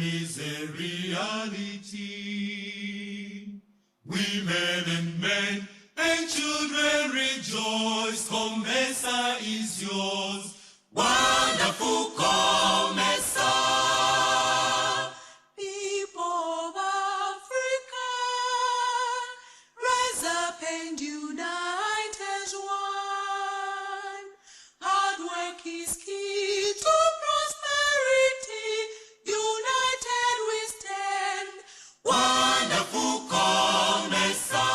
is a reality. Women and men and children rejoice. COMESA is yours. Wonderful COMESA. People of Africa, rise up and unite as one. Hard work is key to prosperity. United we stand. Wonderful COMESA.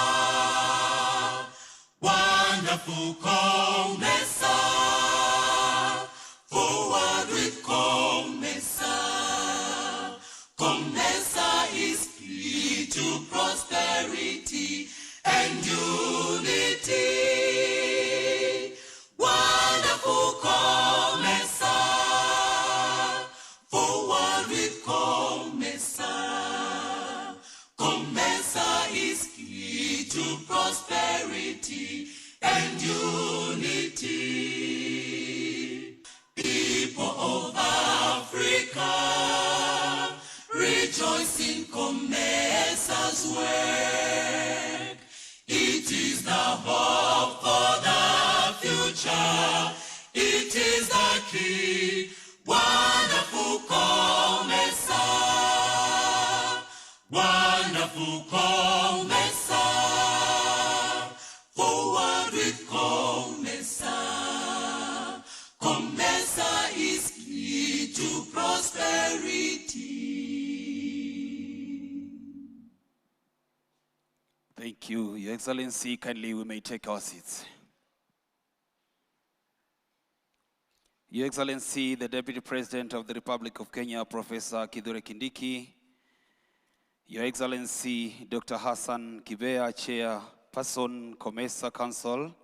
Wonderful COMESA. Forward with COMESA. COMESA is key to prosperity and unity. Wonderful COMESA. Forward with COMESA. COMESA is key to prosperity and unity. People of Africa, rejoice in COMESA's work. It is the hope for the future. It is the key. Wonderful COMESA. Wonderful COMESA. Forward with COMESA. COMESA is key to prosperity. Thank you, Your Excellency. Kindly, we may take our seats. Your Excellency, the Deputy President of the Republic of Kenya, Professor Kithure Kindiki, Your Excellency, Dr. Hassan Kibea, Chairperson, COMESA Council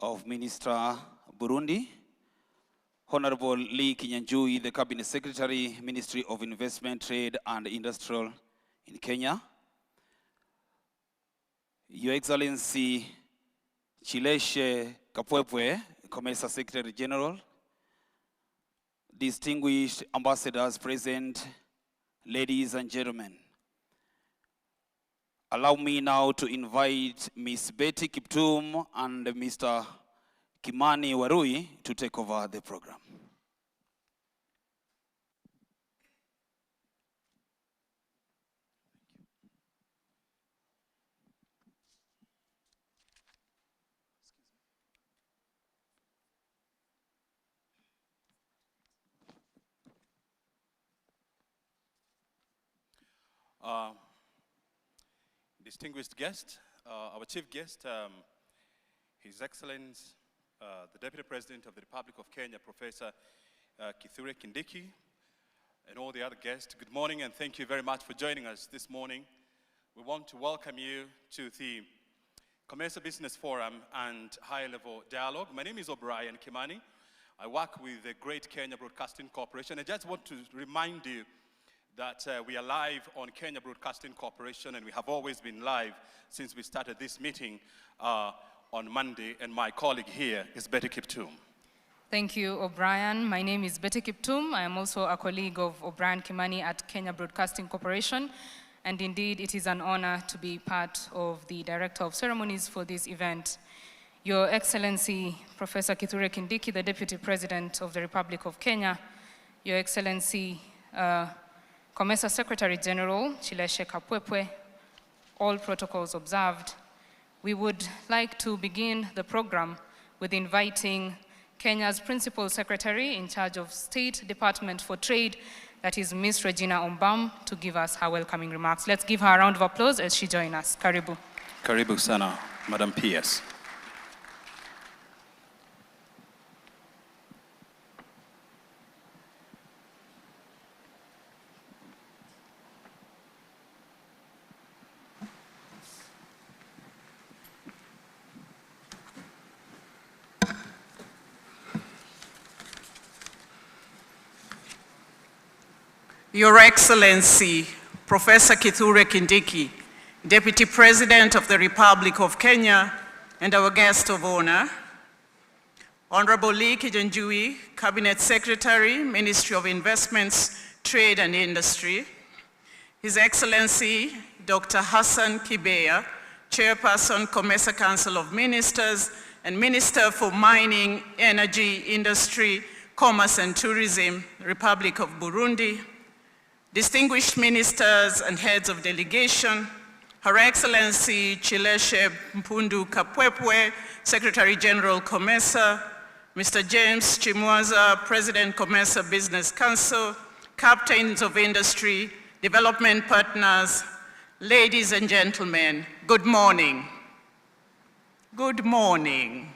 of Minister, Burundi, Honorable Lee Kinyanjui, the Cabinet Secretary, Ministry of Investment, Trade and Industrial in Kenya, Your Excellency, Chileshe Kapwepwe, COMESA Secretary General, distinguished ambassadors present, ladies and gentlemen. Allow me now to invite Ms. Betty Kiptum and Mr. Kimani Warui to take over the program. Distinguished guest, our chief guest, His Excellency, the Deputy President of the Republic of Kenya, Professor Kithure Kindiki, and all the other guests, good morning and thank you very much for joining us this morning. We want to welcome you to the COMESA Business Forum and High-Level Dialogue. My name is O'Brien Kimani. I work with the Great Kenya Broadcasting Corporation. I just want to remind you that we are live on Kenya Broadcasting Corporation, and we have always been live since we started this meeting on Monday, and my colleague here is Betty Kiptum. Thank you, O'Brien. My name is Betty Kiptum. I am also a colleague of O'Brien Kimani at Kenya Broadcasting Corporation, and indeed it is an honor to be part of the Director of Ceremonies for this event. Your Excellency, Professor Kithure Kindiki, the Deputy President of the Republic of Kenya, Your Excellency, COMESA Secretary General, Chileshe Kapwepwe, all protocols observed. We would like to begin the program with inviting Kenya's Principal Secretary in charge of State Department for Trade, that is Ms. Regina Ombam, to give us her welcoming remarks. Let's give her a round of applause as she joins us. Karibu. Karibu sana, Madam PS. Your Excellency, Professor Kithure Kindiki, Deputy President of the Republic of Kenya, and our guest of honor, Honorable Lee Kinyanjui, Cabinet Secretary, Ministry of Investments, Trade and Industry, His Excellency Dr. Hassan Kibeya, Chairperson, COMESA Council of Ministers, and Minister for Mining, Energy, Industry, Commerce and Tourism, Republic of Burundi, distinguished ministers and heads of delegation, Her Excellency Chileshe Mpundu Kapwepwe, Secretary General COMESA, Mr. James Chimwaza, President COMESA Business Council, captains of industry, development partners, ladies and gentlemen, good morning. Good morning.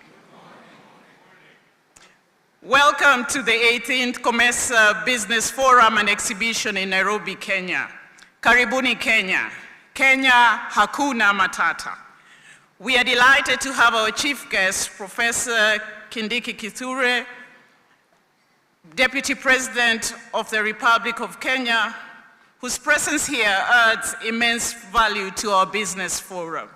Welcome to the 18th COMESA Business Forum and Exhibition in Nairobi, Kenya. Karibuni, Kenya. Kenya hakuna matata. We are delighted to have our chief guest, Professor Kindiki Kithure, Deputy President of the Republic of Kenya, whose presence here adds immense value to our business forum.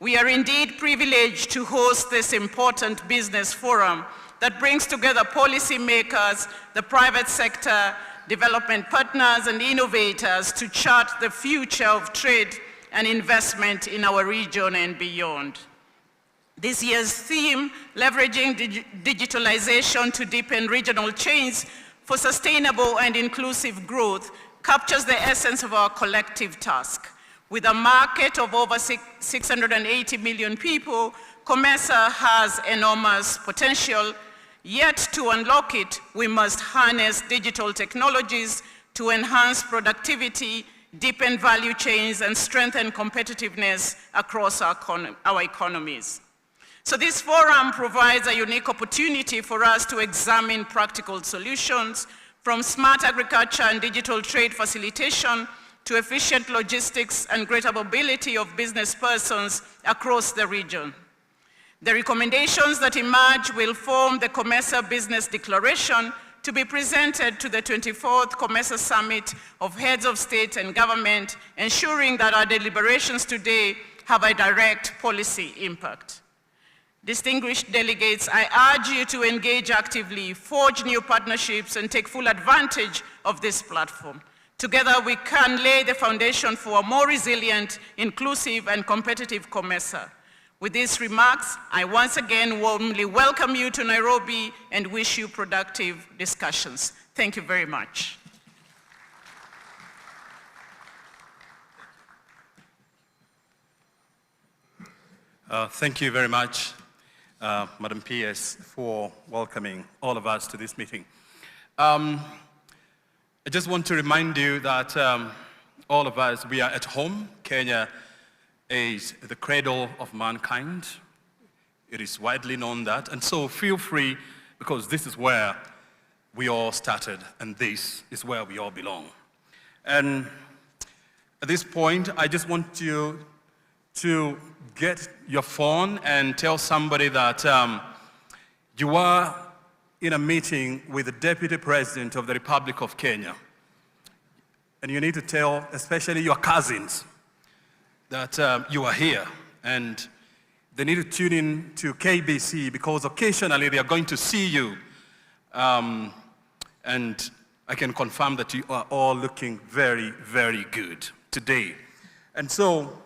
We are indeed privileged to host this important business forum that brings together policymakers, the private sector, development partners, and innovators to chart the future of trade and investment in our region and beyond. This year's theme, leveraging digitalization to deepen regional chains for sustainable and inclusive growth, captures the essence of our collective task. With a market of over 680 million people, COMESA has enormous potential, yet to unlock it, we must harness digital technologies to enhance productivity, deepen value chains, and strengthen competitiveness across our economies. So this forum provides a unique opportunity for us to examine practical solutions from smart agriculture and digital trade facilitation to efficient logistics and greater mobility of business persons across the region. The recommendations that emerge will form the COMESA Business Declaration to be presented to the 24th COMESA Summit of Heads of State and Government, ensuring that our deliberations today have a direct policy impact. Distinguished delegates, I urge you to engage actively, forge new partnerships, and take full advantage of this platform. Together, we can lay the foundation for a more resilient, inclusive, and competitive COMESA. With these remarks, I once again warmly welcome you to Nairobi and wish you productive discussions. Thank you very much. Thank you very much, Madam PS, for welcoming all of us to this meeting. I just want to remind you that all of us, we are at home. Kenya is the cradle of mankind. It is widely known that. And so feel free, because this is where we all started, and this is where we all belong. And at this point, I just want you to get your phone and tell somebody that you are in a meeting with the Deputy President of the Republic of Kenya. And you need to tell, especially your cousins, that you are here. And they need to tune in to KBC, because occasionally they are going to see you. And I can confirm that you are all looking very, very good today. And so,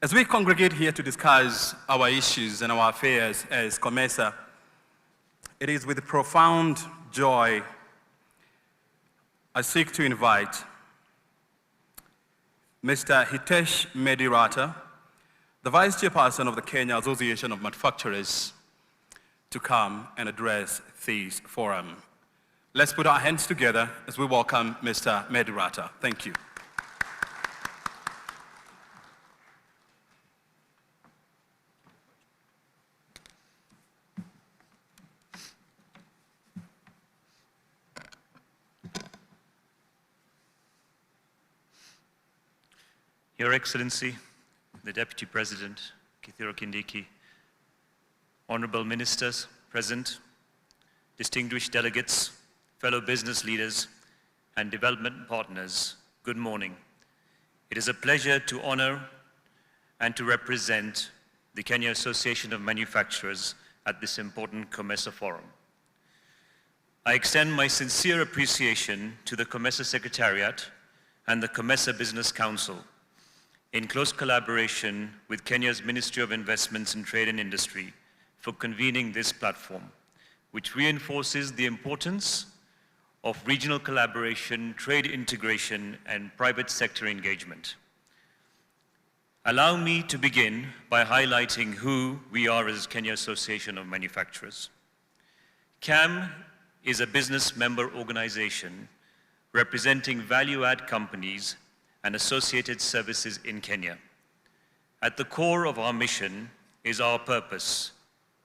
as we congregate here to discuss our issues and our affairs as COMESA, it is with profound joy I seek to invite Mr. Hitesh Medirata, the Vice Chairperson of the Kenya Association of Manufacturers, to come and address this forum. Let's put our hands together as we welcome Mr. Medirata. Thank you. Your Excellency, the Deputy President, Kithure Kindiki, Honorable Ministers present, distinguished delegates, fellow business leaders, and development partners, good morning. It is a pleasure to honor and to represent the Kenya Association of Manufacturers at this important COMESA forum. I extend my sincere appreciation to the COMESA Secretariat and the COMESA Business Council, in close collaboration with Kenya's Ministry of Investments in Trade and Industry, for convening this platform, which reinforces the importance of regional collaboration, trade integration, and private sector engagement. Allow me to begin by highlighting who we are as Kenya Association of Manufacturers. CAM is a business member organization representing value-add companies and associated services in Kenya. At the core of our mission is our purpose: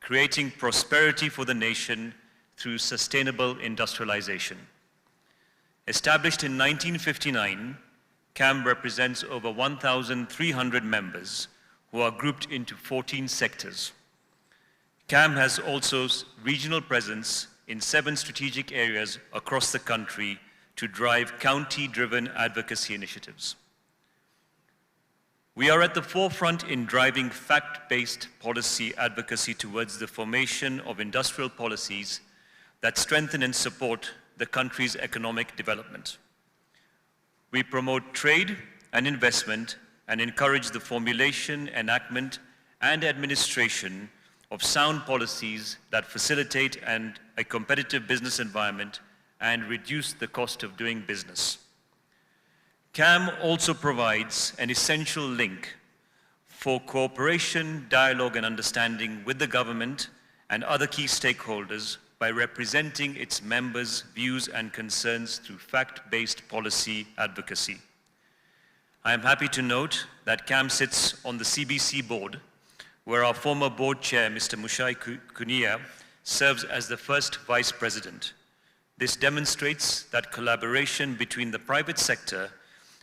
creating prosperity for the nation through sustainable industrialization. Established in 1959, CAM represents over 1,300 members who are grouped into 14 sectors. CAM has also regional presence in 7 strategic areas across the country to drive county-driven advocacy initiatives. We are at the forefront in driving fact-based policy advocacy towards the formation of industrial policies that strengthen and support the country's economic development. We promote trade and investment and encourage the formulation, enactment, and administration of sound policies that facilitate a competitive business environment and reduce the cost of doing business. CAM also provides an essential link for cooperation, dialogue, and understanding with the government and other key stakeholders by representing its members' views and concerns through fact-based policy advocacy. I am happy to note that CAM sits on the CBC board, where our former board chair, Mr. Mushai Kunia, serves as the first vice president. This demonstrates that collaboration between the private sector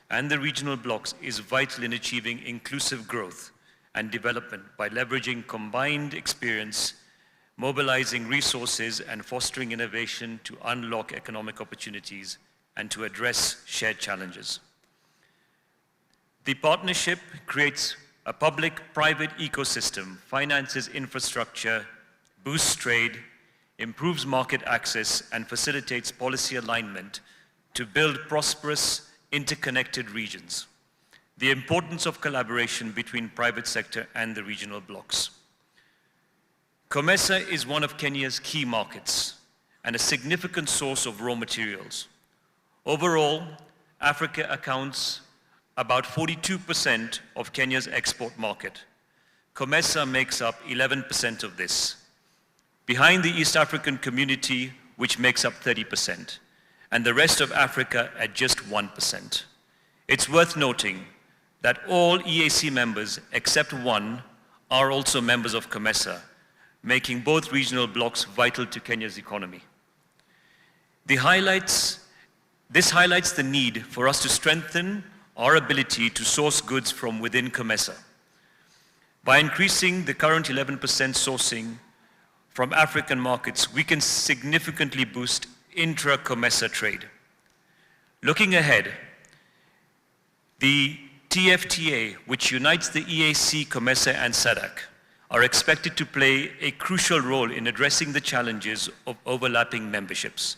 and the regional blocs is vital in achieving inclusive growth and development by leveraging combined experience, mobilizing resources, and fostering innovation to unlock economic opportunities and to address shared challenges. The partnership creates a public-private ecosystem, finances infrastructure, boosts trade, improves market access, and facilitates policy alignment to build prosperous, interconnected regions. The importance of collaboration between private sector and the regional blocs. COMESA is one of Kenya's key markets and a significant source of raw materials. Overall, Africa accounts about 42% of Kenya's export market. COMESA makes up 11% of this, behind the East African community, which makes up 30%, and the rest of Africa at just 1%. It's worth noting that all EAC members, except one, are also members of COMESA, making both regional blocs vital to Kenya's economy. This highlights the need for us to strengthen our ability to source goods from within COMESA. By increasing the current 11% sourcing from African markets, we can significantly boost intra-COMESA trade. Looking ahead, the TFTA, which unites the EAC, COMESA, and SADC, are expected to play a crucial role in addressing the challenges of overlapping memberships,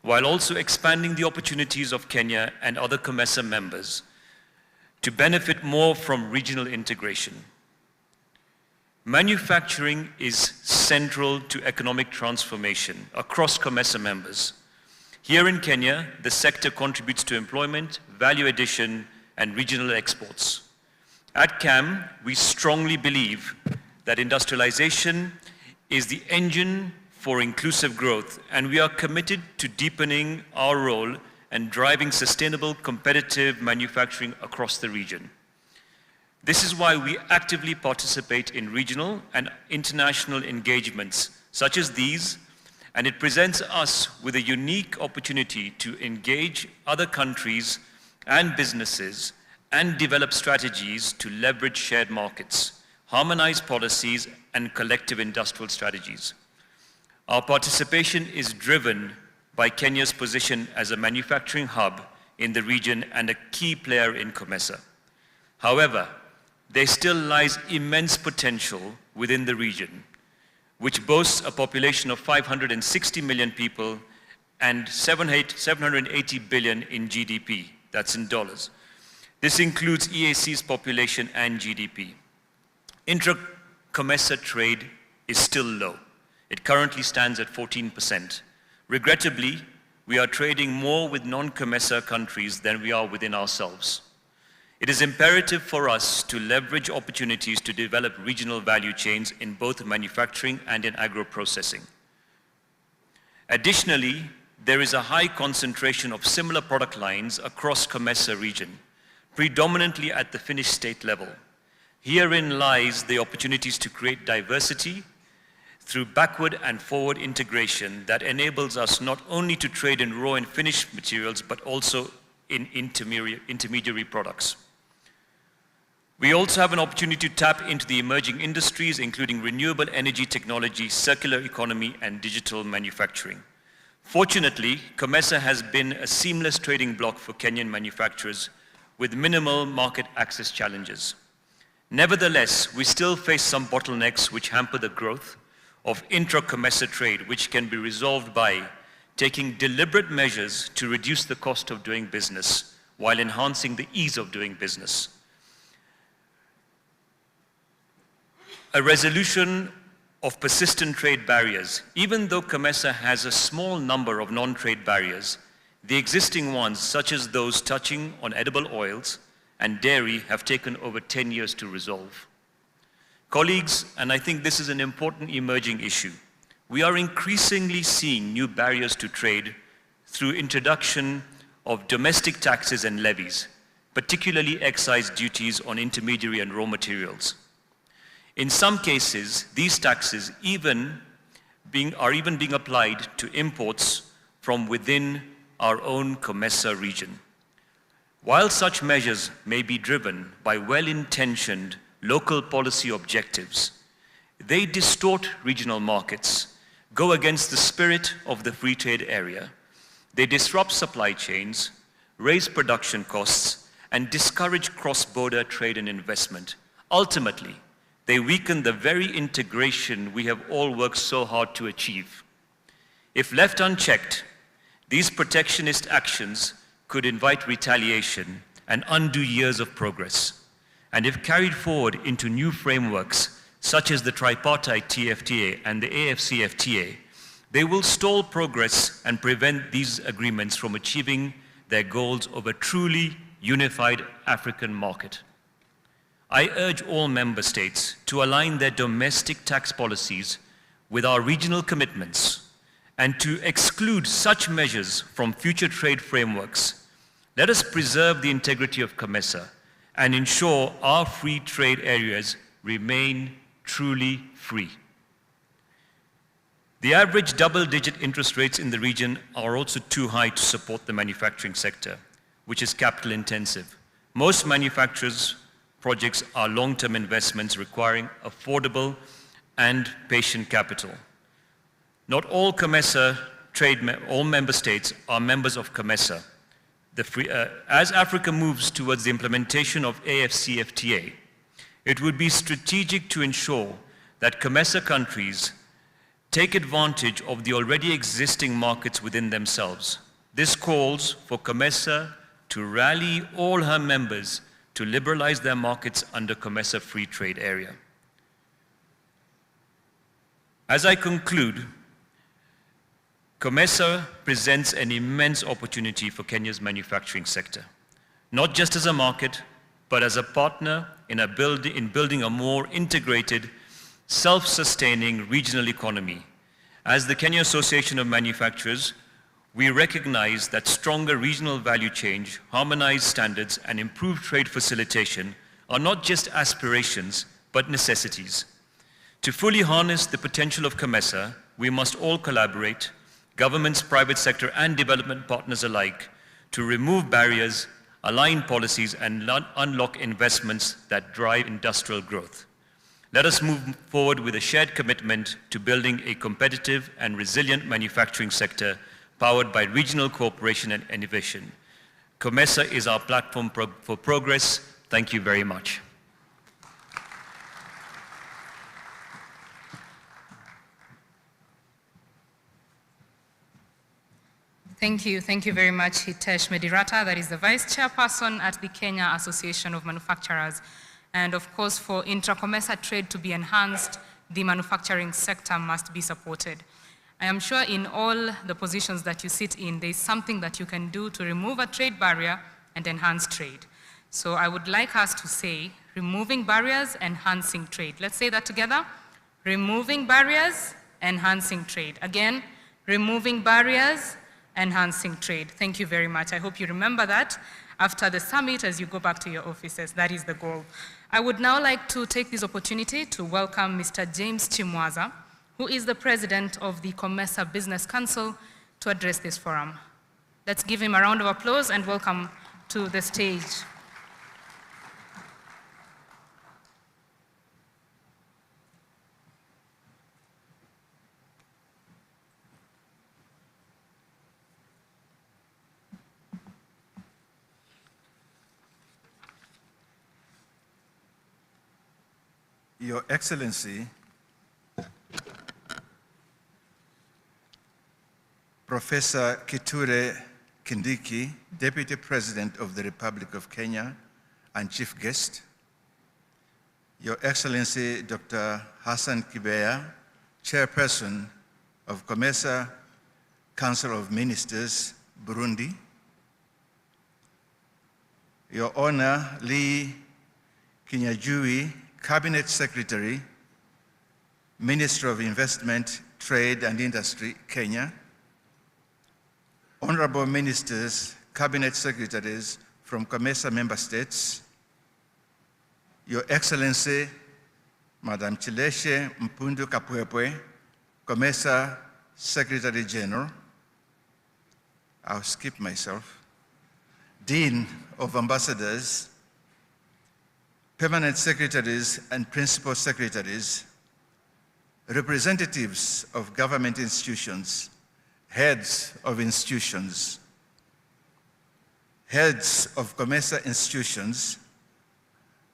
while also expanding the opportunities of Kenya and other COMESA members to benefit more from regional integration. Manufacturing is central to economic transformation across COMESA members. Here in Kenya, the sector contributes to employment, value addition, and regional exports. At CAM, we strongly believe that industrialization is the engine for inclusive growth, and we are committed to deepening our role and driving sustainable, competitive manufacturing across the region. This is why we actively participate in regional and international engagements such as these, and it presents us with a unique opportunity to engage other countries and businesses and develop strategies to leverage shared markets, harmonize policies, and collective industrial strategies. Our participation is driven by Kenya's position as a manufacturing hub in the region and a key player in COMESA. However, there still lies immense potential within the region, which boasts a population of 560 million people and 780 billion in GDP, that's in dollars. This includes EAC's population and GDP. Intra-COMESA trade is still low. It currently stands at 14%. Regrettably, we are trading more with non-COMESA countries than we are within ourselves. It is imperative for us to leverage opportunities to develop regional value chains in both manufacturing and in agro-processing. Additionally, there is a high concentration of similar product lines across COMESA region, predominantly at the finished state level. Herein lies the opportunities to create diversity through backward and forward integration that enables us not only to trade in raw and finished materials, but also in intermediary products. We also have an opportunity to tap into the emerging industries, including renewable energy technology, circular economy, and digital manufacturing. Fortunately, COMESA has been a seamless trading bloc for Kenyan manufacturers with minimal market access challenges. Nevertheless, we still face some bottlenecks which hamper the growth of intra-COMESA trade, which can be resolved by taking deliberate measures to reduce the cost of doing business while enhancing the ease of doing business. A resolution of persistent trade barriers. Even though COMESA has a small number of non-trade barriers, the existing ones, such as those touching on edible oils and dairy, have taken over 10 years to resolve. Colleagues, and I think this is an important emerging issue, we are increasingly seeing new barriers to trade through introduction of domestic taxes and levies, particularly excise duties on intermediary and raw materials. In some cases, these taxes are even being applied to imports from within our own COMESA region. While such measures may be driven by well-intentioned local policy objectives, they distort regional markets, go against the spirit of the free trade area. They disrupt supply chains, raise production costs, and discourage cross-border trade and investment. Ultimately, they weaken the very integration we have all worked so hard to achieve. If left unchecked, these protectionist actions could invite retaliation and undo years of progress. And if carried forward into new frameworks, such as the tripartite TFTA and the AFCFTA, they will stall progress and prevent these agreements from achieving their goals of a truly unified African market. I urge all member states to align their domestic tax policies with our regional commitments and to exclude such measures from future trade frameworks. Let us preserve the integrity of COMESA and ensure our free trade areas remain truly free. The average double-digit interest rates in the region are also too high to support the manufacturing sector, which is capital intensive. Most manufacturers' projects are long-term investments requiring affordable and patient capital. Not all COMESA all member states are members of COMESA. As Africa moves towards the implementation of AFCFTA, it would be strategic to ensure that COMESA countries take advantage of the already existing markets within themselves. This calls for COMESA to rally all her members to liberalize their markets under COMESA Free Trade Area. As I conclude, COMESA presents an immense opportunity for Kenya's manufacturing sector, not just as a market, but as a partner in building a more integrated, self-sustaining regional economy. As the Kenya Association of Manufacturers, we recognize that stronger regional value chain, harmonized standards, and improved trade facilitation are not just aspirations, but necessities. To fully harness the potential of COMESA, we must all collaborate, governments, private sector, and development partners alike, to remove barriers, align policies, and unlock investments that drive industrial growth. Let us move forward with a shared commitment to building a competitive and resilient manufacturing sector powered by regional cooperation and innovation. COMESA is our platform for progress. Thank you very much. Thank you very much, Hitesh Medirata, that is the Vice Chairperson at the Kenya Association of Manufacturers. And of course, for intra-COMESA trade to be enhanced, the manufacturing sector must be supported. I am sure in all the positions that you sit in, there is something that you can do to remove a trade barrier and enhance trade. So I would like us to say, removing barriers, enhancing trade. Let's say that together. Removing barriers, enhancing trade. Again, removing barriers, enhancing trade. Thank you very much. I hope you remember that after the summit as you go back to your offices. That is the goal. I would now like to take this opportunity to welcome Mr. James Chimwaza, who is the president of the COMESA Business Council, to address this forum. Let's give him a round of applause and welcome to the stage. Your Excellency, Professor Kithure Kindiki, Deputy President of the Republic of Kenya and Chief Guest, Your Excellency Dr. Hassan Kibeya, Chairperson of COMESA Council of Ministers, Burundi, Your Honor Lee Kinyajui, Cabinet Secretary, Minister of Investment, Trade and Industry, Kenya, Honorable Ministers, Cabinet Secretaries from COMESA member states, Your Excellency, Madam Chileshe Mpundu Kapwepwe, COMESA Secretary General, I'll skip myself, Dean of Ambassadors, Permanent Secretaries and Principal Secretaries, representatives of government institutions, heads of institutions, heads of COMESA institutions,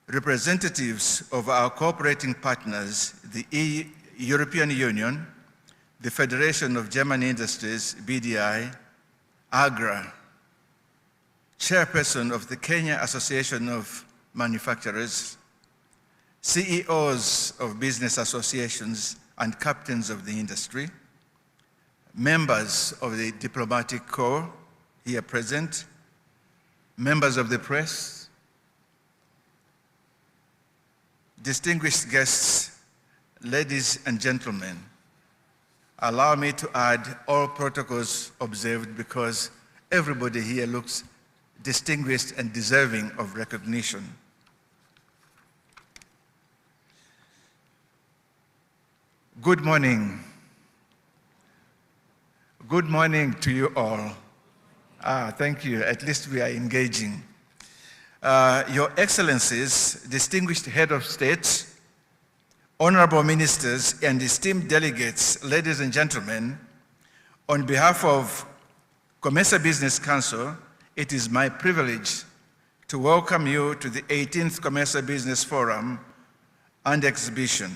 representatives of our cooperating partners, the European Union, the Federation of German Industries, BDI, AGRA, Chairperson of the Kenya Association of Manufacturers, CEOs of business associations and captains of the industry, members of the diplomatic corps here present, members of the press, distinguished guests, ladies and gentlemen, allow me to add all protocols observed because everybody here looks distinguished and deserving of recognition. Good morning. Good morning to you all. Thank you. At least we are engaging. Your Excellencies, distinguished head of state, honorable ministers, and esteemed delegates, ladies and gentlemen, on behalf of COMESA Business Council, it is my privilege to welcome you to the 18th COMESA Business Forum and Exhibition.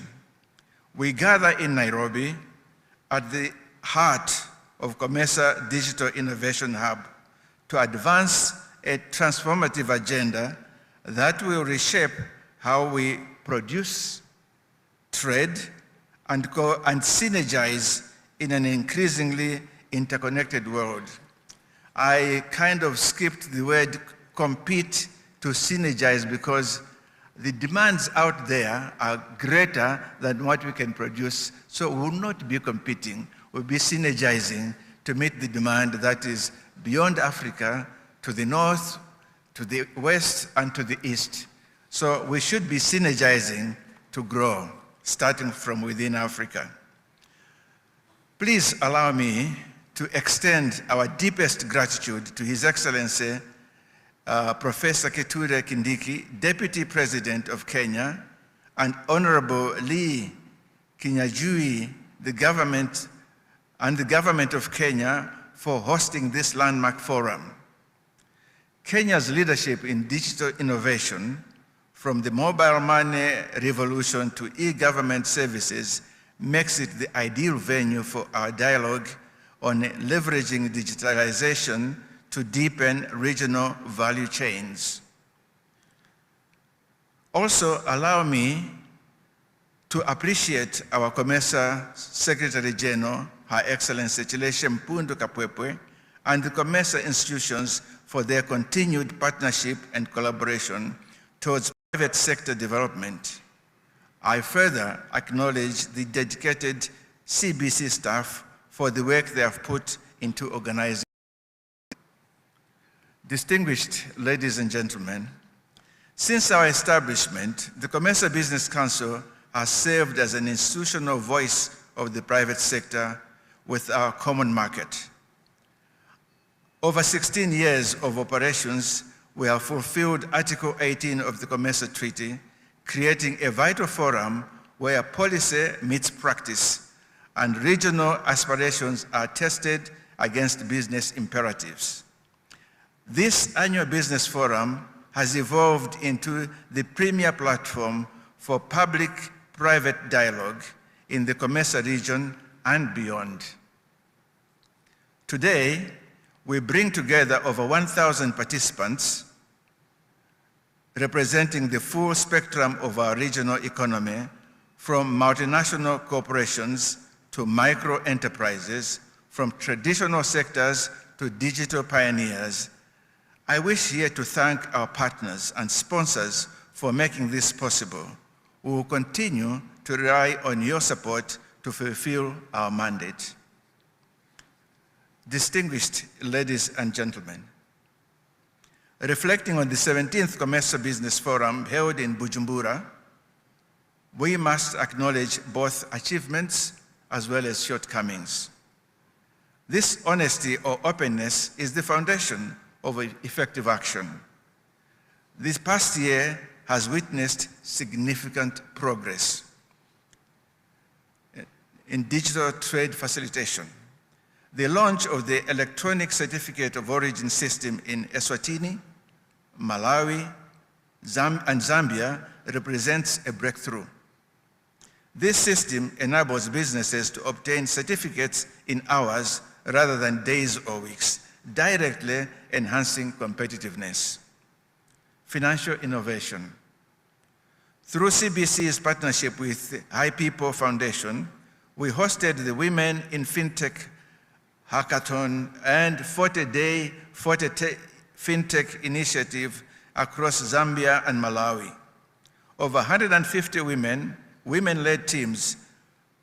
We gather in Nairobi at the heart of COMESA Digital Innovation Hub to advance a transformative agenda that will reshape how we produce, trade, and synergize in an increasingly interconnected world. I kind of skipped the word compete to synergize because the demands out there are greater than what we can produce, so we will not be competing, we'll be synergizing to meet the demand that is beyond Africa, to the north, to the west, and to the east. So we should be synergizing to grow, starting from within Africa. Please allow me to extend our deepest gratitude to His Excellency, Professor Kithure Kindiki, Deputy President of Kenya, and Honorable Lee Kinyajui, the government of Kenya for hosting this landmark forum. Kenya's leadership in digital innovation, from the mobile money revolution to e-government services, makes it the ideal venue for our dialogue on leveraging digitalization to deepen regional value chains. Also, allow me to appreciate our COMESA Secretary General, Her Excellency Chileshe Mpundu Kapwepwe, and the COMESA institutions for their continued partnership and collaboration towards private sector development. I further acknowledge the dedicated CBC staff for the work they have put into organizing. Distinguished ladies and gentlemen, since our establishment, the COMESA Business Council has served as an institutional voice of the private sector with our common market. Over 16 years of operations, we have fulfilled Article 18 of the COMESA Treaty, creating a vital forum where policy meets practice and regional aspirations are tested against business imperatives. This annual business forum has evolved into the premier platform for public-private dialogue in the COMESA region and beyond. Today, we bring together over 1,000 participants representing the full spectrum of our regional economy, from multinational corporations to micro enterprises, from traditional sectors to digital pioneers. I wish here to thank our partners and sponsors for making this possible. We will continue to rely on your support to fulfill our mandate. Distinguished ladies and gentlemen, reflecting on the 17th COMESA Business Forum held in Bujumbura, we must acknowledge both achievements as well as shortcomings. This honesty or openness is the foundation of effective action. This past year has witnessed significant progress in digital trade facilitation. The launch of the electronic certificate of origin system in Eswatini, Malawi, and Zambia represents a breakthrough. This system enables businesses to obtain certificates in hours rather than days or weeks, directly enhancing competitiveness. Financial innovation. Through CBC's partnership with High People Foundation, we hosted the Women in FinTech Hackathon and 40-day FinTech initiative across Zambia and Malawi. Over 150 women-led teams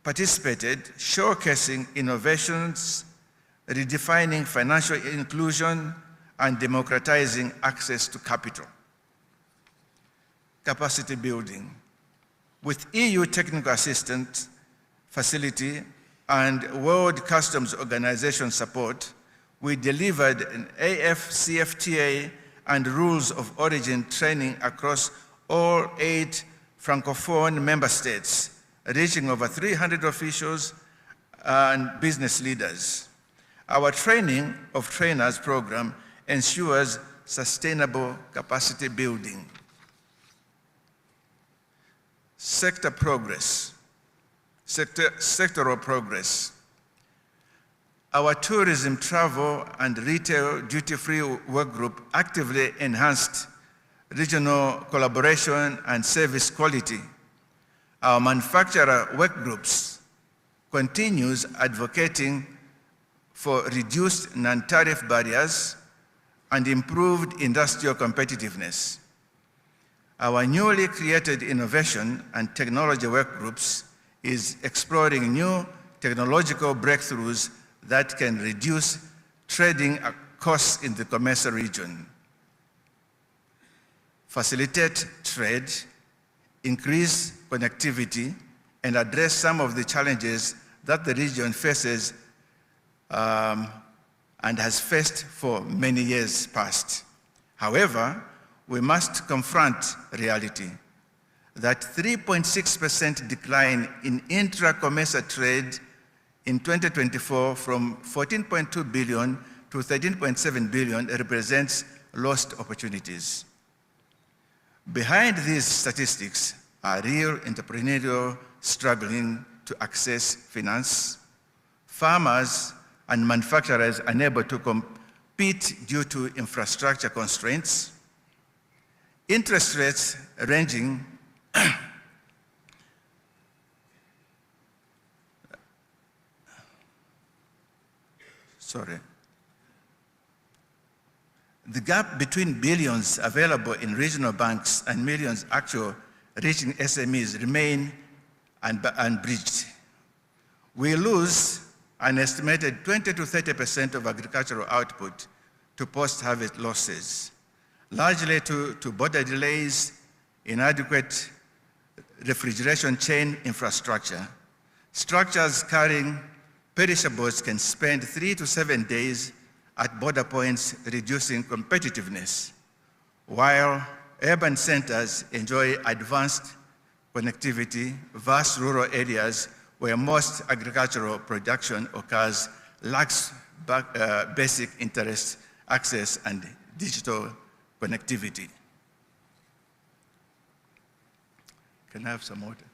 participated, showcasing innovations, redefining financial inclusion, and democratizing access to capital. Capacity building. With EU technical assistance facility and World Customs Organization support, we delivered an AFCFTA and rules of origin training across all 8 Francophone member states, reaching over 300 officials and business leaders. Our training of trainers program ensures sustainable capacity building. Sectoral progress. Our tourism, travel, and retail duty-free work group actively enhanced regional collaboration and service quality. Our manufacturer work groups continues advocating for reduced non-tariff barriers and improved industrial competitiveness. Our newly created innovation and technology work groups is exploring new technological breakthroughs that can reduce trading costs in the COMESA region, facilitate trade, increase connectivity, and address some of the challenges that the region faces and has faced for many years past. However, we must confront reality that 3.6% decline in intra-COMESA trade in 2024 from 14.2 billion to 13.7 billion represents lost opportunities. Behind these statistics are real entrepreneurial struggling to access finance, farmers and manufacturers unable to compete due to infrastructure constraints, interest rates ranging the gap between billions available in regional banks and millions actual reaching SMEs remain unbridged. We lose an estimated 20 to 30% of agricultural output to post-harvest losses, largely to border delays, inadequate refrigeration chain infrastructure. Structures carrying perishables can spend 3 to 7 days at border points, reducing competitiveness, while urban centers enjoy advanced connectivity. Vast rural areas where most agricultural production occurs lacks basic internet access and digital connectivity. Can I have some water?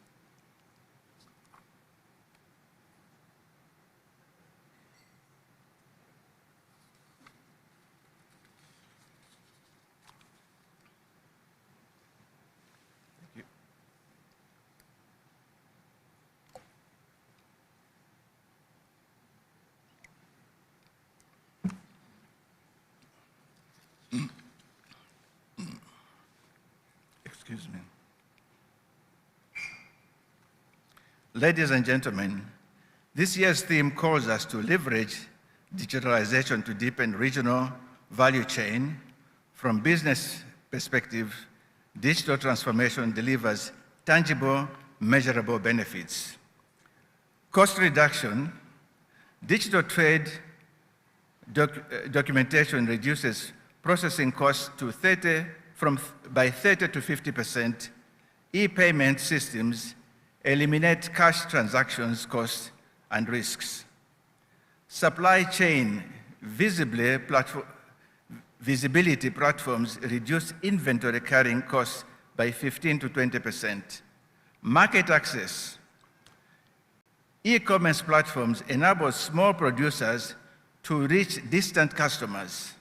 Excuse me. Ladies and gentlemen, this year's theme calls us to leverage digitalization to deepen regional value chain. From business perspective, digital transformation delivers tangible, measurable benefits. Cost reduction, digital trade documentation reduces processing costs by 30 to 50%. E-payment systems eliminate cash transactions costs and risks. Supply chain visibility platforms reduce inventory carrying costs by 15 to 20%. Market access. E-commerce platforms enable small producers to reach distant customers.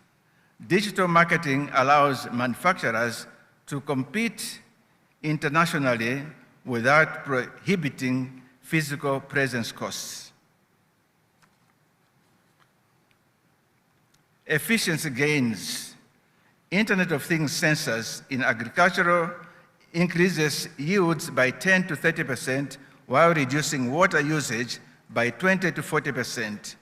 Digital marketing allows manufacturers to compete internationally without prohibiting physical presence costs. Efficiency gains. Internet of Things sensors in agriculture increases yields by 10 to 30% while reducing water usage by 20 to 40%.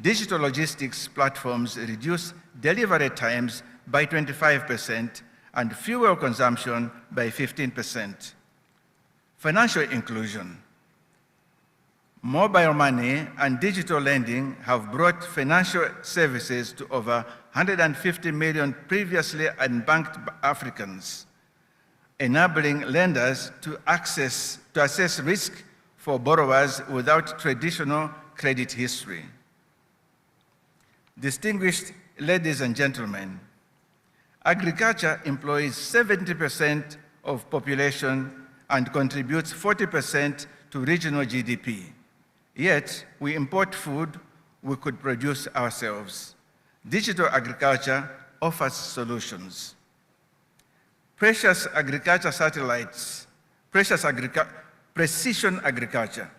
Digital logistics platforms reduce delivery times by 25% and fuel consumption by 15%. Financial inclusion. Mobile money and digital lending have brought financial services to over 150 million previously unbanked Africans, enabling lenders to assess risk for borrowers without traditional credit history. Distinguished ladies and gentlemen, agriculture employs 70% of population and contributes 40% to regional GDP. Yet, we import food we could produce ourselves. Digital agriculture offers solutions. Precision agriculture.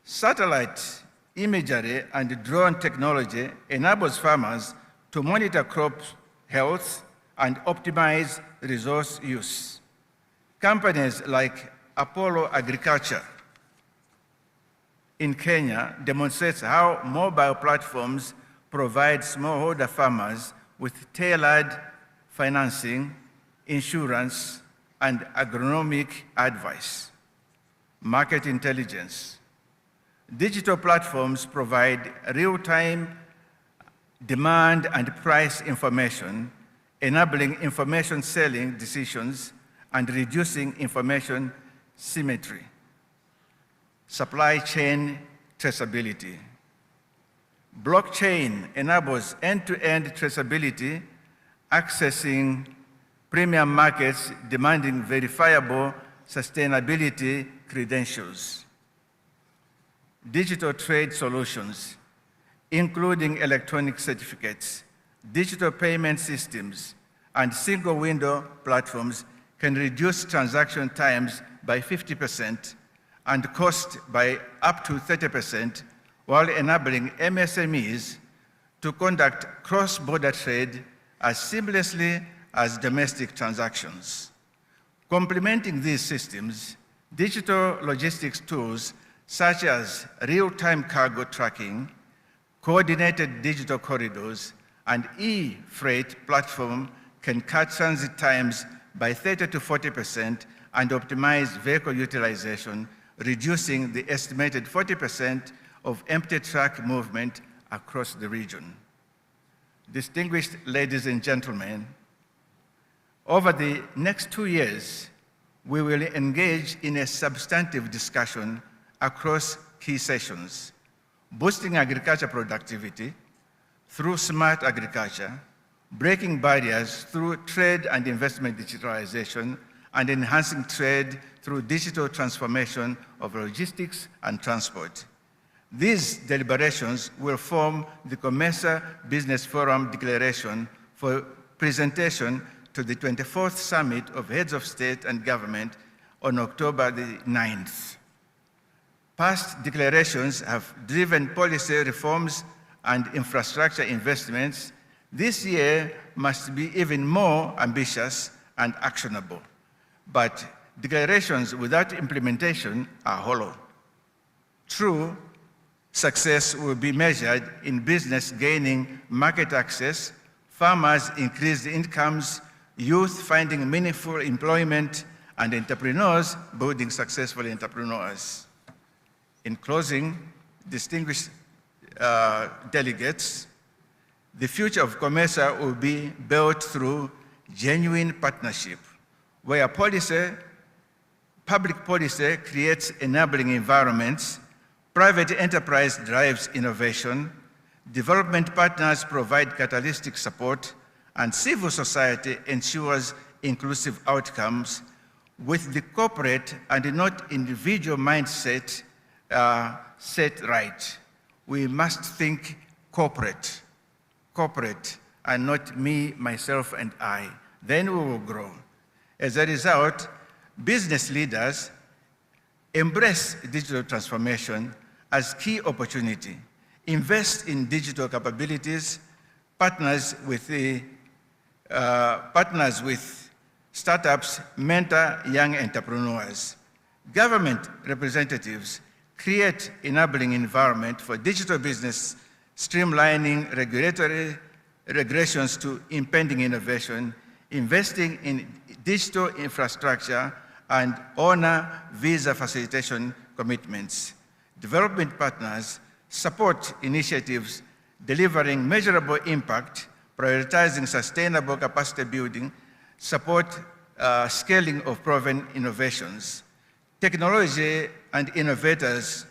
Satellite imagery and drone technology enables farmers to monitor crop health and optimize resource use. Companies like Apollo Agriculture in Kenya demonstrates how mobile platforms provide smallholder farmers with tailored financing, insurance, and agronomic advice. Market intelligence. Digital platforms provide real-time demand and price information, enabling information selling decisions and reducing information symmetry. Supply chain traceability. Blockchain enables end-to-end traceability, accessing premium markets demanding verifiable sustainability credentials. Digital trade solutions. including electronic certificates, digital payment systems, and single-window platforms can reduce transaction times by 50% and cost by up to 30%, while enabling MSMEs to conduct cross-border trade as seamlessly as domestic transactions. Complementing these systems, digital logistics tools such as real-time cargo tracking, coordinated digital corridors, and e-freight platform can cut transit times by 30 to 40% and optimize vehicle utilization, reducing the estimated 40% of empty truck movement across the region. Distinguished ladies and gentlemen, over the next 2 years, we will engage in a substantive discussion across key sessions, boosting agriculture productivity through smart agriculture, breaking barriers through trade and investment digitalization, and enhancing trade through digital transformation of logistics and transport. These deliberations will form the COMESA Business Forum Declaration for presentation to the 24th Summit of Heads of State and Government on October the 9th. Past declarations have driven policy reforms and infrastructure investments. This year must be even more ambitious and actionable. But declarations without implementation are hollow. True success will be measured in business gaining market access, farmers' increased incomes, youth finding meaningful employment, and entrepreneurs building successful entrepreneurs. In closing, distinguished delegates, the future of COMESA will be built through genuine partnership, where public policy creates enabling environments, private enterprise drives innovation, development partners provide catalytic support, and civil society ensures inclusive outcomes, with the corporate and not individual mindset set right. We must think corporate, and not me, myself, and I. Then we will grow. As a result, business leaders embrace digital transformation as key opportunity, invest in digital capabilities, partners with startups, mentor young entrepreneurs. Government representatives create enabling environment for digital business, streamlining regulatory regressions to impending innovation, investing in digital infrastructure, and honor visa facilitation commitments. Development partners support initiatives delivering measurable impact, prioritizing sustainable capacity building, support scaling of proven innovations. Technology and innovators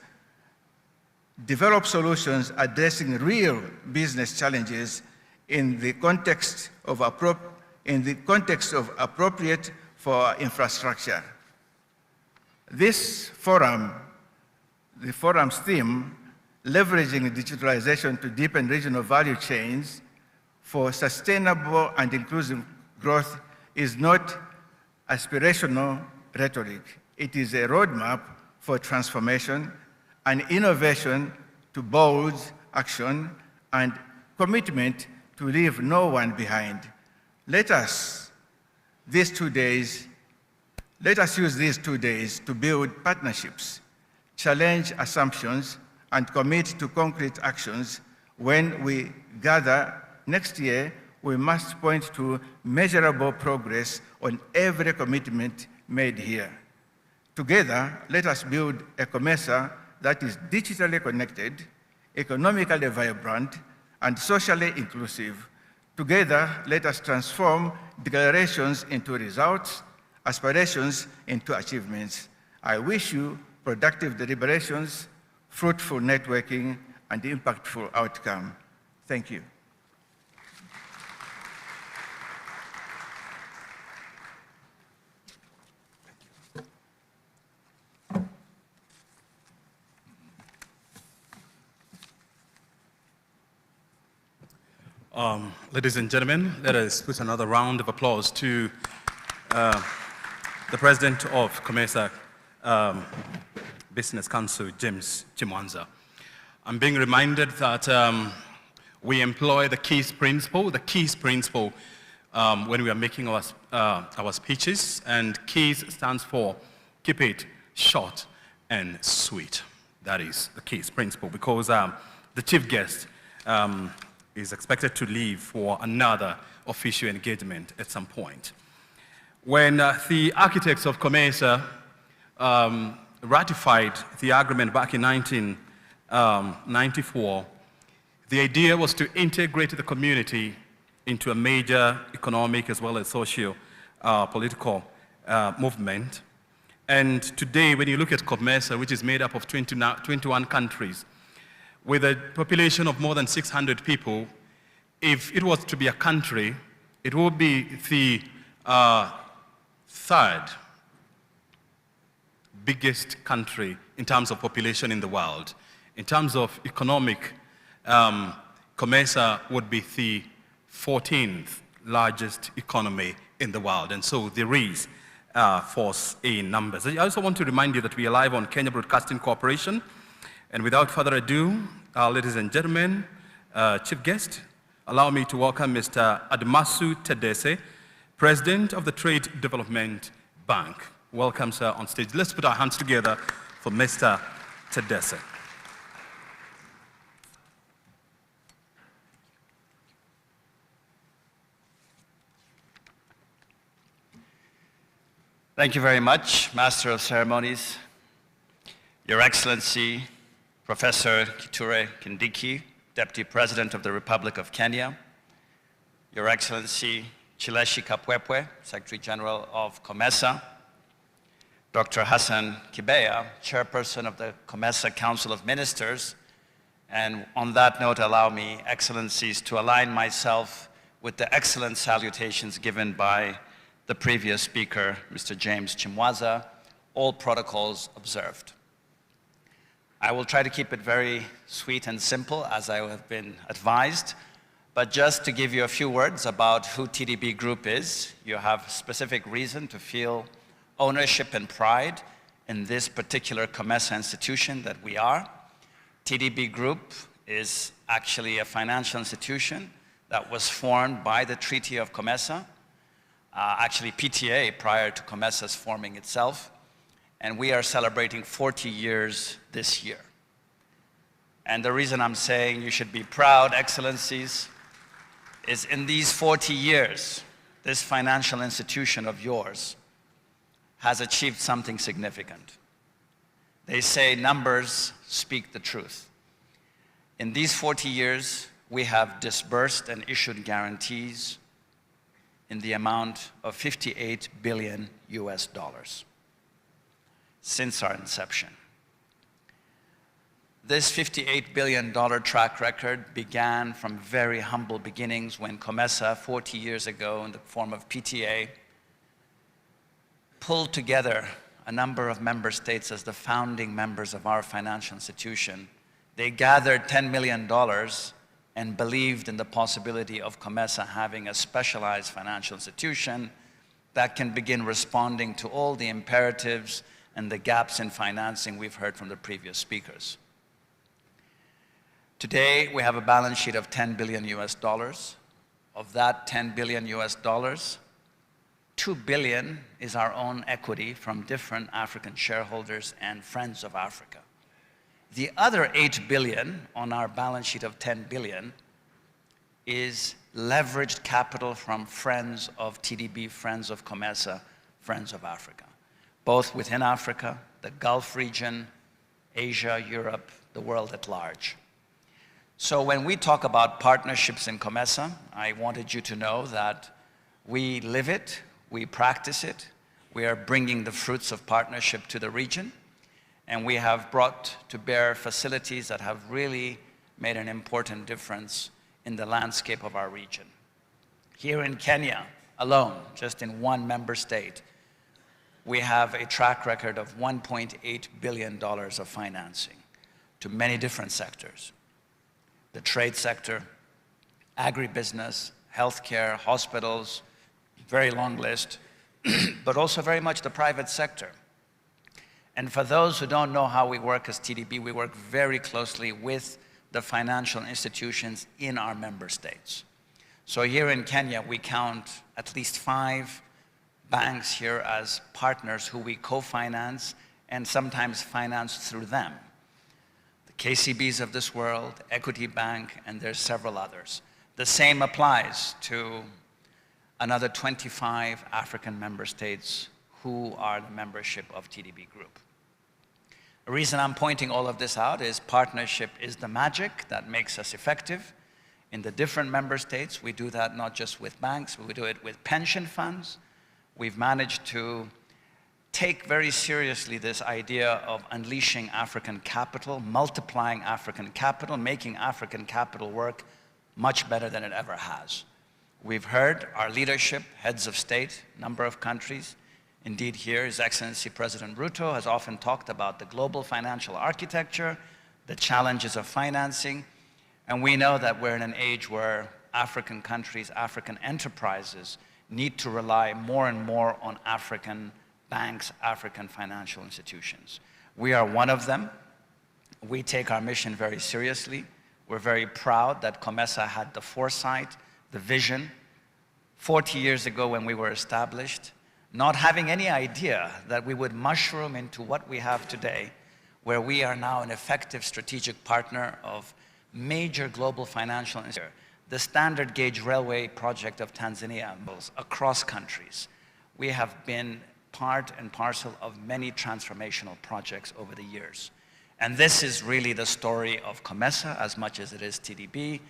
develop solutions addressing real business challenges in the context of appropriate for infrastructure. This forum, the forum's theme, leveraging digitalization to deepen regional value chains for sustainable and inclusive growth, is not aspirational rhetoric. It is a roadmap for transformation and innovation to bold action and commitment to leave no one behind. Let us use these 2 days to build partnerships, challenge assumptions, and commit to concrete actions. When we gather next year, we must point to measurable progress on every commitment made here. Together, let us build a COMESA that is digitally connected, economically vibrant, and socially inclusive. Together, let us transform declarations into results, aspirations into achievements. I wish you productive deliberations, fruitful networking, and impactful outcome. Thank you. Ladies and gentlemen, let us put another round of applause to the President of COMESA Business Council, James Chimwanza. I'm being reminded that we employ the KICC principle when we are making our speeches, and KICC stands for keep it short and sweet. That is the KICC principle, because the chief guest is expected to leave for another official engagement at some point. When the architects of COMESA ratified the agreement back in 1994, the idea was to integrate the community into a major economic as well as socio-political movement. And today, when you look at COMESA, which is made up of 21 countries, with a population of more than 600 people, if it was to be a country, it would be the third biggest country in terms of population in the world. In terms of economic, COMESA would be the 14th largest economy in the world. And so there is force in numbers. I also want to remind you that we are live on Kenya Broadcasting Corporation. And without further ado, ladies and gentlemen, chief guest, allow me to welcome Mr. Admasu Tedese, President of the Trade Development Bank. Welcome, sir, on stage. Let's put our hands together for Mr. Tedese. Thank you very much, Master of Ceremonies, Your Excellency, Professor Kithure Kindiki, Deputy President of the Republic of Kenya, Your Excellency Chileshi Kapwepwe, Secretary General of COMESA, Dr. Hassan Kibeya, Chairperson of the COMESA Council of Ministers, and on that note, allow me, Excellencies, to align myself with the excellent salutations given by the previous speaker, Mr. James Chimwanza, all protocols observed. I will try to keep it very sweet and simple, as I have been advised, but just to give you a few words about who TDB Group is, you have specific reason to feel ownership and pride in this particular COMESA institution that we are. TDB Group is actually a financial institution that was formed by the Treaty of COMESA, actually PTA prior to COMESA's forming itself, and we are celebrating 40 years this year. And the reason I'm saying you should be proud, Excellencies, is in these 40 years, this financial institution of yours has achieved something significant. They say numbers speak the truth. In these 40 years, we have disbursed and issued guarantees in the amount of $58 billion since our inception. This $58 billion track record began from very humble beginnings when COMESA 40 years ago in the form of PTA pulled together a number of member states as the founding members of our financial institution. They gathered $10 million and believed in the possibility of COMESA having a specialized financial institution that can begin responding to all the imperatives and the gaps in financing we've heard from the previous speakers. Today, we have a balance sheet of $10 billion. Of that $10 billion, $2 billion is our own equity from different African shareholders and friends of Africa. The other $8 billion on our balance sheet of $10 billion is leveraged capital from friends of TDB, friends of COMESA, friends of Africa, both within Africa, the Gulf region, Asia, Europe, the world at large. So when we talk about partnerships in COMESA, I wanted you to know that we live it, we practice it, we are bringing the fruits of partnership to the region, and we have brought to bear facilities that have really made an important difference in the landscape of our region. Here in Kenya alone, just in one member state, we have a track record of $1.8 billion of financing to many different sectors. The trade sector, agribusiness, healthcare, hospitals, very long list, but also very much the private sector. And for those who don't know how we work as TDB, we work very closely with the financial institutions in our member states. So here in Kenya, we count at least 5 banks here as partners who we co-finance and sometimes finance through them. The KCBs of this world, Equity Bank, and there's several others. The same applies to another 25 African member states who are the membership of TDB Group. The reason I'm pointing all of this out is partnership is the magic that makes us effective. In the different member states, we do that not just with banks, we do it with pension funds. We've managed to take very seriously this idea of unleashing African capital, multiplying African capital, making African capital work much better than it ever has. We've heard our leadership, heads of state, number of countries. Indeed, here, His Excellency President Ruto has often talked about the global financial architecture, the challenges of financing, and we know that we're in an age where African countries, African enterprises need to rely more and more on African banks, African financial institutions. We are one of them. We take our mission very seriously. We're very proud that COMESA had the foresight, the vision, 40 years ago when we were established, not having any idea that we would mushroom into what we have today, where we are now an effective strategic partner of major global financial institutions. The standard gauge railway project of Tanzania moves across countries. We have been part and parcel of many transformational projects over the years. And this is really the story of COMESA as much as it is TDB.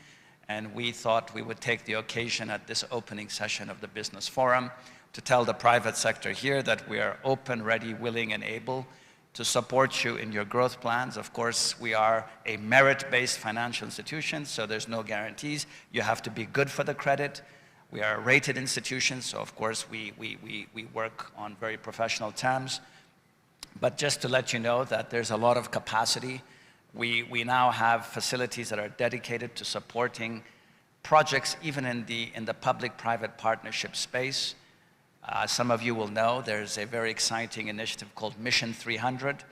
And we thought we would take the occasion at this opening session of the Business Forum to tell the private sector here that we are open, ready, willing, and able to support you in your growth plans. Of course, we are a merit-based financial institution, so there's no guarantees. You have to be good for the credit. We are a rated institution, so of course we work on very professional terms. But just to let you know that there's a lot of capacity. We now have facilities that are dedicated to supporting projects even in the public-private partnership space. Some of you will know there's a very exciting initiative called Mission 300,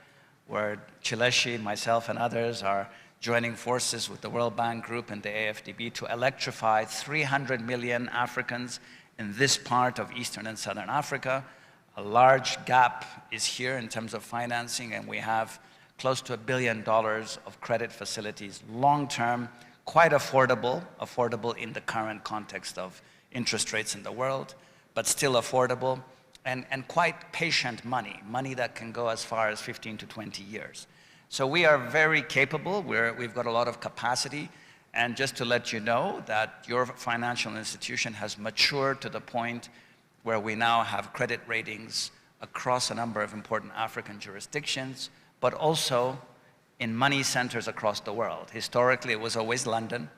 where Chileshi, myself, and others are joining forces with the World Bank Group and the AFDB to electrify 300 million Africans in this part of Eastern and Southern Africa. A large gap is here in terms of financing, and we have close to $1 billion of credit facilities, long-term, quite affordable in the current context of interest rates in the world, but still affordable, and quite patient money that can go as far as 15 to 20 years. So we are very capable, we've got a lot of capacity, and just to let you know that your financial institution has matured to the point where we now have credit ratings across a number of important African jurisdictions, but also in money centers across the world. Historically, it was always London.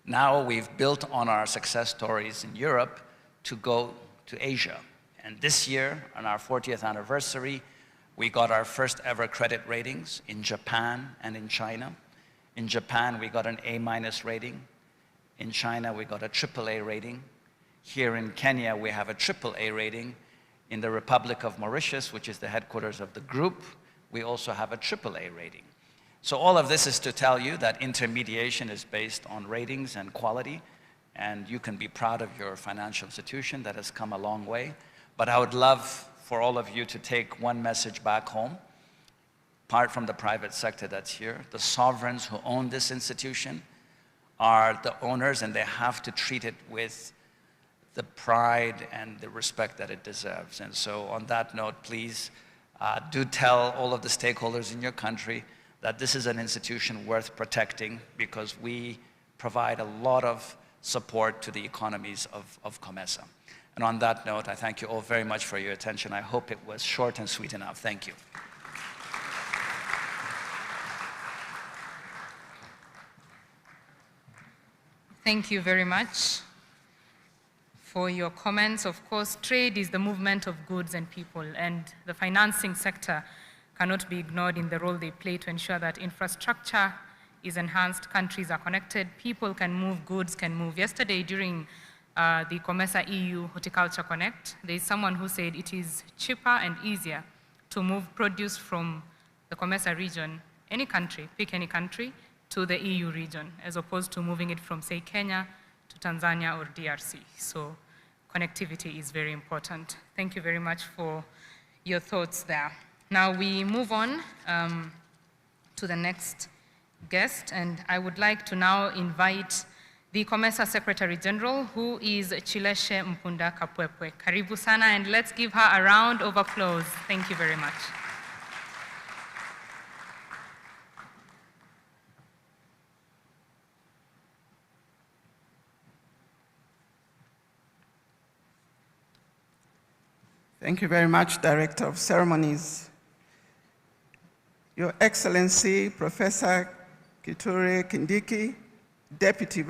Now we've built on our success stories in Europe to go to Asia. And this year, on our 40th anniversary, we got our first ever credit ratings in Japan and in China. In Japan, we got an A- rating. In China, we got a AAA rating. Here in Kenya, we have a AAA rating. In the Republic of Mauritius, which is the headquarters of the group, we also have a AAA rating. So all of this is to tell you that intermediation is based on ratings and quality, and you can be proud of your financial institution that has come a long way. But I would love for all of you to take one message back home, apart from the private sector that's here. The sovereigns who own this institution are the owners, and they have to treat it with the pride and the respect that it deserves. And so on that note, please do tell all of the stakeholders in your country that this is an institution worth protecting, because we provide a lot of support to the economies of COMESA. And on that note, I thank you all very much for your attention. I hope it was short and sweet enough. Thank you. Thank you very much for your comments. Of course, trade is the movement of goods and people, and the financing sector cannot be ignored in the role they play to ensure that infrastructure is enhanced, countries are connected, people can move, goods can move. Yesterday during the COMESA EU Horticulture Connect, there is someone who said it is cheaper and easier to move produce from the COMESA region, any country, pick any country, to the EU region, as opposed to moving it from, say, Kenya to Tanzania or DRC. So connectivity is very important. Thank you very much for your thoughts there. Now we move on to the next guest, and I would like to now invite the COMESA Secretary General, who is Chileshe Mpunda Kapwepwe. Karibu sana, and let's give her a round of applause. Thank you very much. Thank you very much, Director of Ceremonies. Your Excellency, Professor Kithure Kindiki, Deputy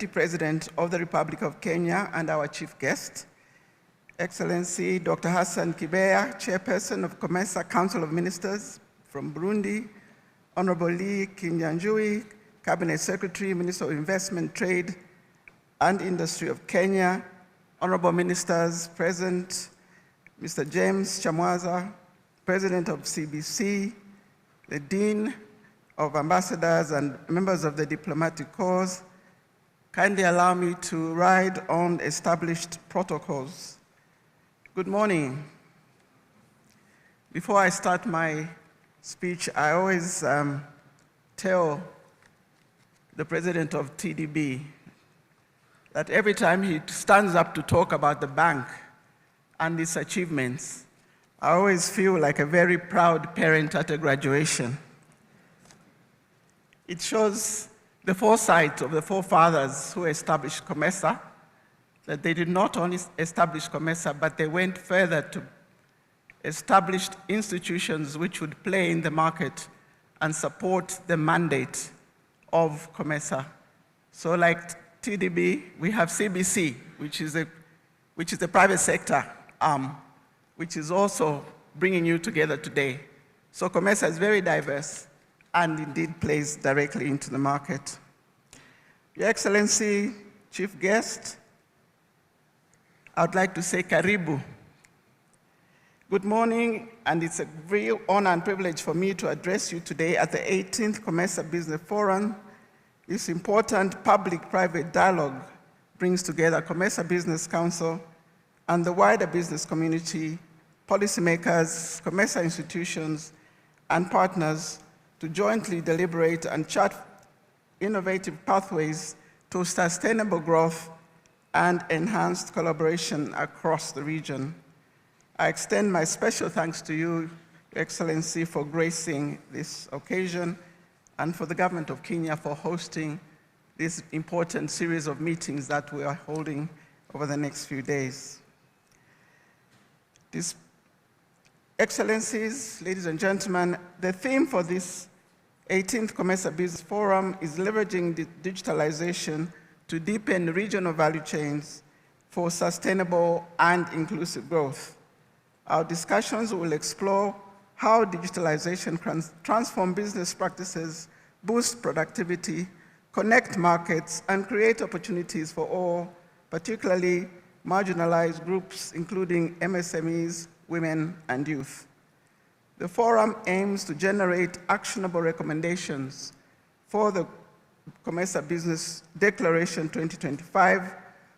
President of the Republic of Kenya and our chief guest, Excellency Dr. Hassan Kibeya, Chairperson of COMESA Council of Ministers from Burundi, Honorable Lee Kinyanjui, Cabinet Secretary, Minister of Investment, Trade and Industry of Kenya, Honorable Ministers present, Mr. James Chamwaza, President of CBC, the Dean of Ambassadors and members of the Diplomatic Corps, kindly allow me to ride on established protocols. Good morning. Before I start my speech, I always tell the President of TDB that every time he stands up to talk about the bank and its achievements, I always feel like a very proud parent at a graduation. It shows the foresight of the forefathers who established COMESA, that they did not only establish COMESA, but they went further to establish institutions which would play in the market and support the mandate of COMESA. So like TDB, we have CBC, which is the private sector arm, which is also bringing you together today. So COMESA is very diverse and indeed plays directly into the market. Your Excellency, Chief Guest, I would like to say karibu. Good morning, and it's a real honor and privilege for me to address you today at the 18th COMESA Business Forum. This important public-private dialogue brings together COMESA Business Council and the wider business community, policymakers, COMESA institutions, and partners to jointly deliberate and chart innovative pathways to sustainable growth and enhanced collaboration across the region. I extend my special thanks to you, Your Excellency, for gracing this occasion, and for the government of Kenya for hosting this important series of meetings that we are holding over the next few days. These Excellencies, ladies and gentlemen, the theme for this 18th COMESA Business Forum is leveraging digitalization to deepen regional value chains for sustainable and inclusive growth. Our discussions will explore how digitalization can transform business practices, boost productivity, connect markets, and create opportunities for all, particularly marginalized groups, including MSMEs, women, and youth. The forum aims to generate actionable recommendations for the COMESA Business Declaration 2025,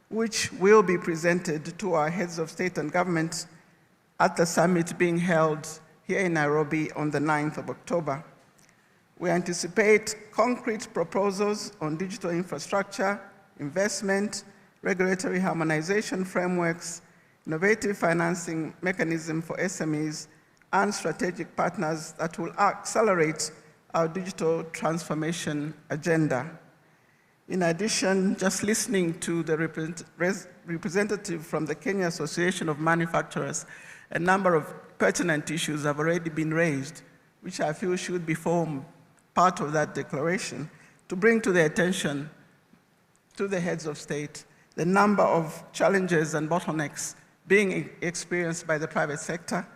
which will be presented to our heads of state and government at the summit being held here in Nairobi on the 9th of October. We anticipate concrete proposals on digital infrastructure, investment, regulatory harmonization frameworks, innovative financing mechanism for SMEs, and strategic partners that will accelerate our digital transformation agenda. In addition, just listening to the representative from the Kenya Association of Manufacturers, a number of pertinent issues have already been raised, which I feel should be formed part of that declaration, to bring to the attention to the heads of state the number of challenges and bottlenecks being experienced by the private sector,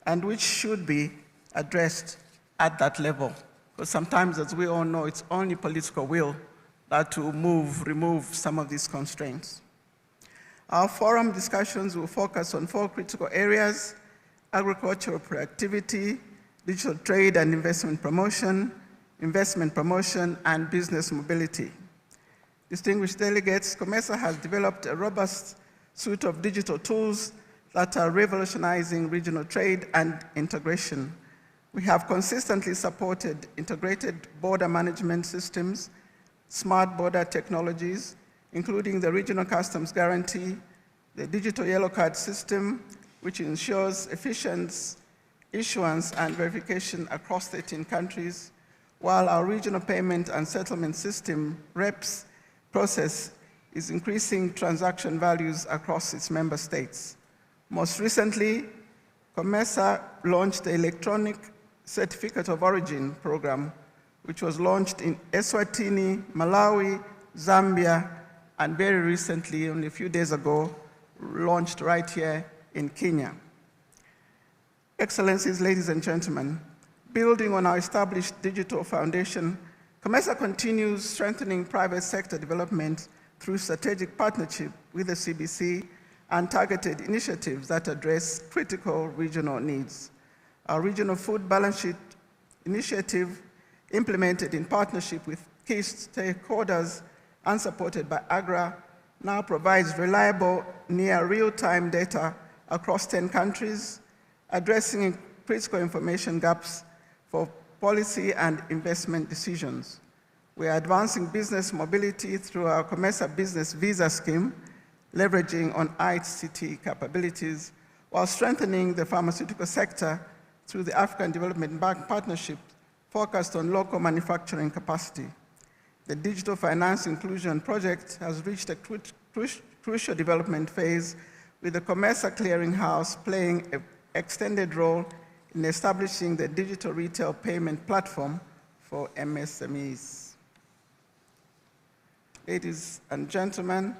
and which should be addressed at that level because sometimes, as we all know, it's only political will that will remove some of these constraints. Our forum discussions will focus on 4 critical areas: agricultural productivity, digital trade and investment promotion, and business mobility. Distinguished delegates, COMESA has developed a robust suite of digital tools that are revolutionizing regional trade and integration. We have consistently supported integrated border management systems, smart border technologies, including the regional customs guarantee, the digital yellow card system, which ensures efficient issuance and verification across 13 countries, while our regional payment and settlement system, REPS, process is increasing transaction values across its member states. Most recently, COMESA launched the Electronic Certificate of Origin program, which was launched in Eswatini, Malawi, Zambia, and very recently, only a few days ago, launched right here in Kenya. Excellencies, ladies and gentlemen, building on our established digital foundation, COMESA continues strengthening private sector development through strategic partnership with the CBC and targeted initiatives that address critical regional needs. Our regional food balance sheet initiative, implemented in partnership with key stakeholders and supported by AGRA, now provides reliable, near real-time data across 10 countries, addressing critical information gaps for policy and investment decisions. We are advancing business mobility through our COMESA Business Visa Scheme, leveraging on ICT capabilities, while strengthening the pharmaceutical sector through the African Development Bank partnership focused on local manufacturing capacity. The Digital Finance Inclusion Project has reached a crucial development phase, with the COMESA Clearinghouse playing an extended role in establishing the digital retail payment platform for MSMEs. Ladies and gentlemen,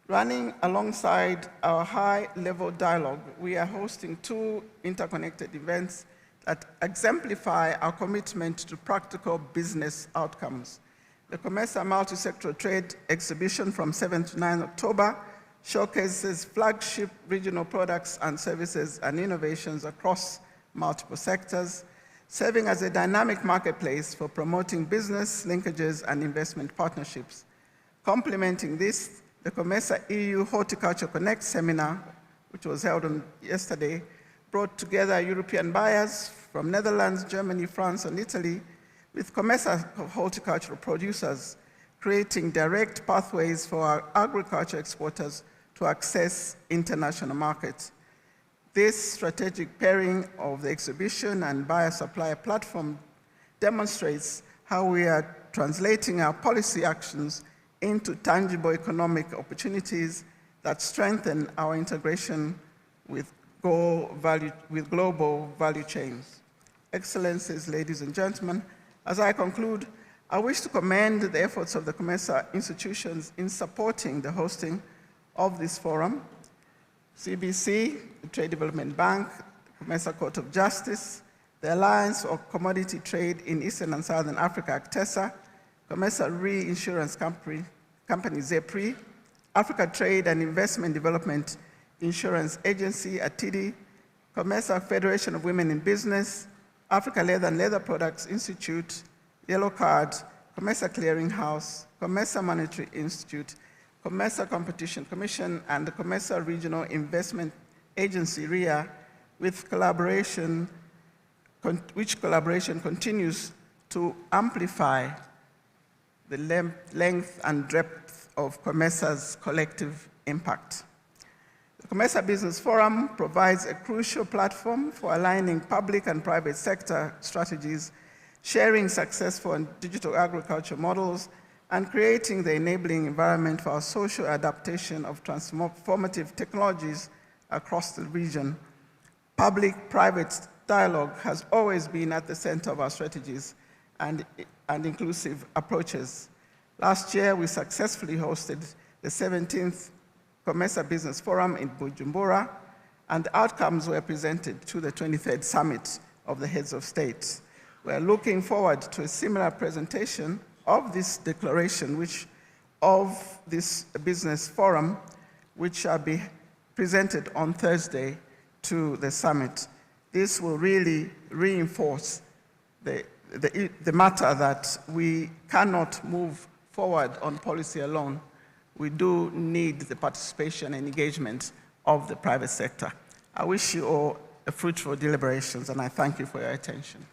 running alongside our high-level dialogue, we are hosting 2 interconnected events that exemplify our commitment to practical business outcomes. The COMESA Multi-Sectoral Trade Exhibition from 7 to 9 October showcases flagship regional products and services and innovations across multiple sectors, serving as a dynamic marketplace for promoting business linkages and investment partnerships. Complementing this, the COMESA EU Horticulture Connect seminar, which was held on yesterday, brought together European buyers from Netherlands, Germany, France, and Italy with COMESA horticultural producers, creating direct pathways for our agriculture exporters to access international markets. This strategic pairing of the exhibition and buyer-supplier platform demonstrates how we are translating our policy actions into tangible economic opportunities that strengthen our integration with global value chains. Excellencies, ladies and gentlemen, as I conclude, I wish to commend the efforts of the COMESA institutions in supporting the hosting of this forum: CBC, the Trade Development Bank, the COMESA Court of Justice, the Alliance of Commodity Trade in Eastern and Southern Africa, ACTESA, COMESA Reinsurance Company, ZEPRI, Africa Trade and Investment Development Insurance Agency, ATIDI, COMESA Federation of Women in Business, Africa Leather and Leather Products Institute, Yellow Card, COMESA Clearinghouse, COMESA Monetary Institute, COMESA Competition Commission, and the COMESA Regional Investment Agency, RIA, which collaboration continues to amplify the length and depth of COMESA's collective impact. The COMESA Business Forum provides a crucial platform for aligning public and private sector strategies, sharing successful and digital agriculture models, and creating the enabling environment for our social adaptation of transformative technologies across the region. Public-private dialogue has always been at the center of our strategies and inclusive approaches. Last year, we successfully hosted the 17th COMESA Business Forum in Bujumbura, and outcomes were presented to the 23rd Summit of the Heads of State. We're looking forward to a similar presentation of this declaration, of this business forum, which shall be presented on Thursday to the summit. This will really reinforce the matter that we cannot move forward on policy alone. We do need the participation and engagement of the private sector. I wish you all a fruitful deliberations, and I thank you for your attention.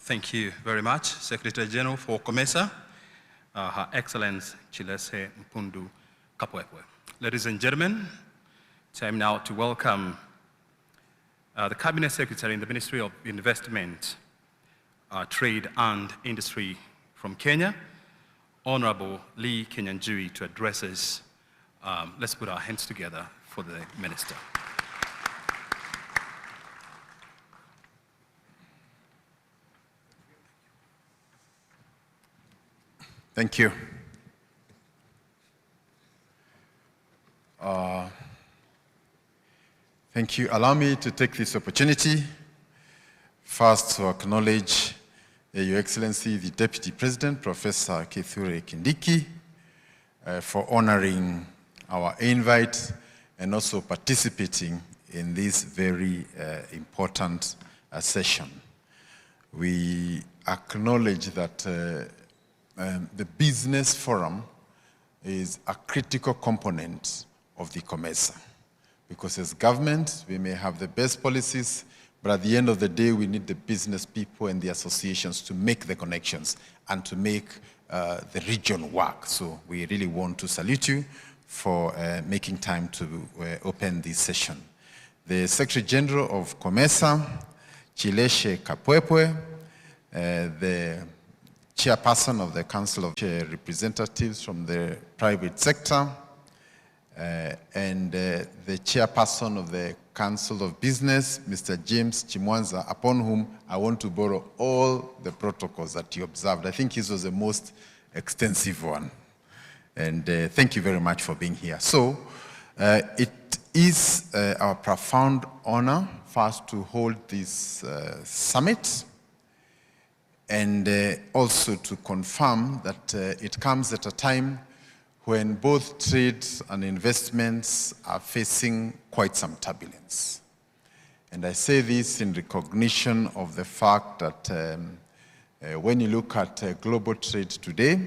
Thank you very much, Secretary General for COMESA, Her Excellency Chilese Mpundu Kapwepwe. Ladies and gentlemen, time now to welcome the Cabinet Secretary in the Ministry of Investment, Trade and Industry from Kenya, Honorable Lee Kenyanjui, to address us. Let's put our hands together for the Minister. Thank you. Thank you. Allow me to take this opportunity first to acknowledge Your Excellency, the Deputy President, Professor Kithure Kindiki, for honoring our invite and also participating in this very important session. We acknowledge that the business forum is a critical component of the COMESA, because as government, we may have the best policies, but at the end of the day, we need the business people and the associations to make the connections and to make the region work. So we really want to salute you for making time to open this session. The Secretary General of COMESA, Chileshe Kapwepwe, the Chairperson of the Council of Representatives from the private sector, and the Chairperson of the Council of Business, Mr. James Chimwanza, upon whom I want to borrow all the protocols that you observed. I think his was the most extensive one. And thank you very much for being here. So it is our profound honor first to hold this summit, and also to confirm that it comes at a time when both trade and investments are facing quite some turbulence. And I say this in recognition of the fact that when you look at global trade today,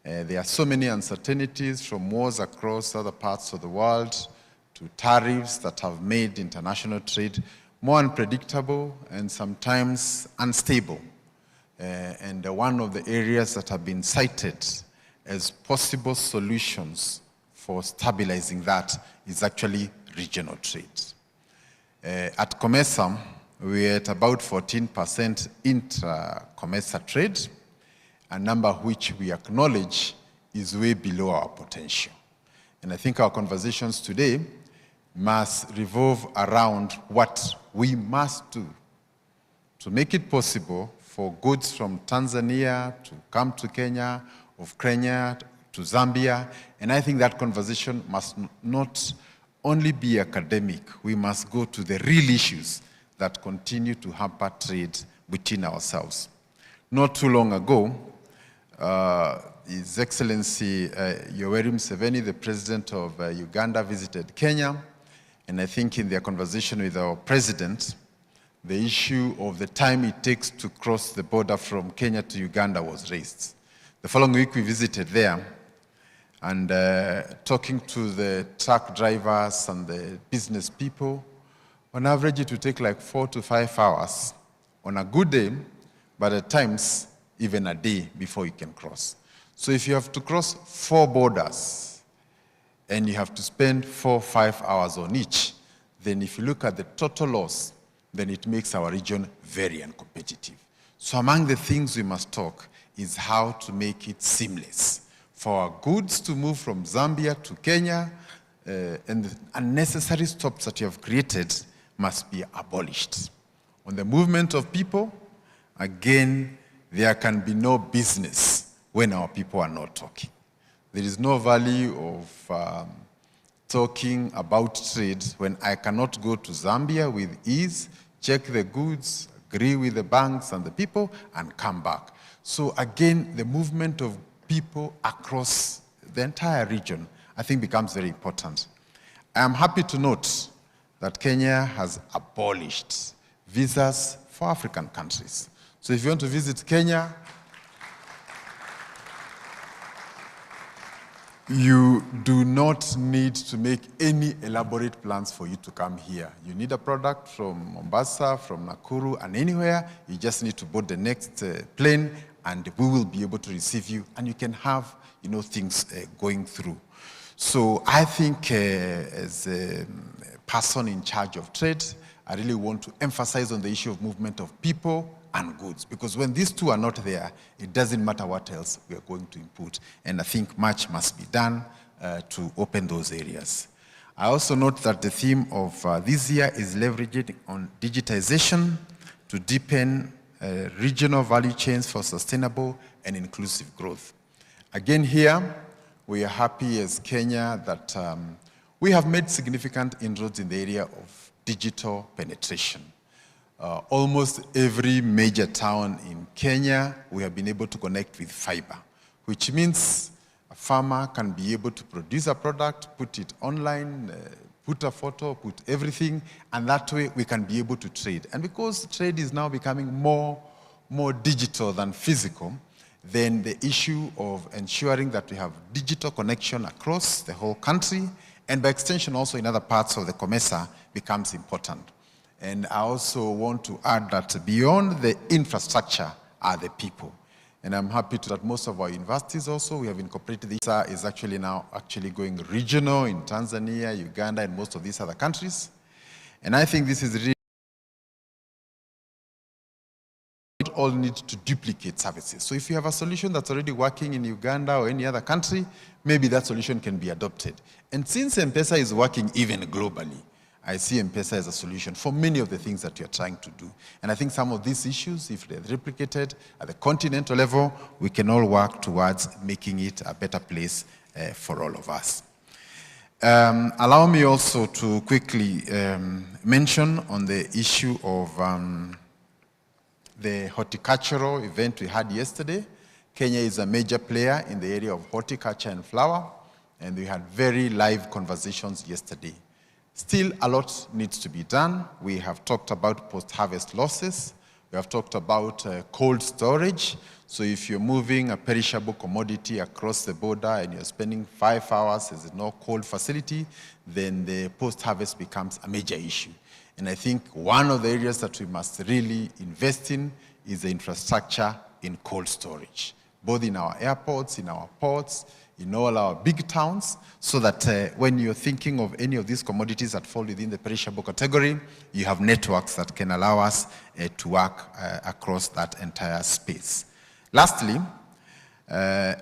there are so many uncertainties, from wars across other parts of the world to tariffs that have made international trade more unpredictable and sometimes unstable. And one of the areas that have been cited as possible solutions for stabilizing that is actually regional trade. At COMESA, we're at about 14% intra-COMESA trade, a number which we acknowledge is way below our potential. And I think our conversations today must revolve around what we must do to make it possible for goods from Tanzania to come to Kenya, of Kenya to Zambia. And I think that conversation must not only be academic, we must go to the real issues that continue to hamper trade between ourselves. Not too long ago, His Excellency Yoweri Museveni, the President of Uganda, visited Kenya. And I think in their conversation with our President, the issue of the time it takes to cross the border from Kenya to Uganda was raised. The following week we visited there, and talking to the truck drivers and the business people, on average it would take like 4 to 5 hours on a good day, but at times even a day before you can cross. So if you have to cross 4 borders and you have to spend 4 or 5 hours on each, then if you look at the total loss, then it makes our region very uncompetitive. So among the things we must talk is how to make it seamless for our goods to move from Zambia to Kenya, and the unnecessary stops that you have created must be abolished. On the movement of people, again, there can be no business when our people are not talking. There is no value of talking about trade when I cannot go to Zambia with ease, check the goods, agree with the banks and the people, and come back. So again, the movement of people across the entire region, I think, becomes very important. I am happy to note that Kenya has abolished visas for African countries. So if you want to visit Kenya, you do not need to make any elaborate plans for you to come here. You need a product from Mombasa, from Nakuru, and anywhere. You just need to board the next plane, and we will be able to receive you, and you can have, things going through. So I think as a person in charge of trade, I really want to emphasize on the issue of movement of people and goods, because when these two are not there, it doesn't matter what else we are going to input. And I think much must be done to open those areas. I also note that the theme of this year is leveraging on digitization to deepen regional value chains for sustainable and inclusive growth. Again here, we are happy as Kenya that we have made significant inroads in the area of digital penetration. Almost every major town in Kenya, we have been able to connect with fiber, which means a farmer can be able to produce a product, put it online, put a photo, put everything, and that way we can be able to trade. And because trade is now becoming more digital than physical, then the issue of ensuring that we have digital connection across the whole country, and by extension also in other parts of the COMESA, becomes important. And I also want to add that beyond the infrastructure are the people. And I'm happy that most of our universities also, we have incorporated this, is actually now going regional in Tanzania, Uganda, and most of these other countries. And I think this is really, we all need to duplicate services. So if you have a solution that's already working in Uganda or any other country, maybe that solution can be adopted. And since M-Pesa is working even globally, I see M-Pesa as a solution for many of the things that you're trying to do. And I think some of these issues, if they're replicated at the continental level, we can all work towards making it a better place for all of us. Allow me also to quickly mention on the issue of the horticultural event we had yesterday. Kenya is a major player in the area of horticulture and flower, and we had very live conversations yesterday. Still, a lot needs to be done. We have talked about post-harvest losses. We have talked about cold storage. So if you're moving a perishable commodity across the border and you're spending 5 hours as no cold facility, then the post-harvest becomes a major issue. And I think one of the areas that we must really invest in is the infrastructure in cold storage, both in our airports, in our ports, in all our big towns, so that when you're thinking of any of these commodities that fall within the perishable category, you have networks that can allow us to work across that entire space. Lastly,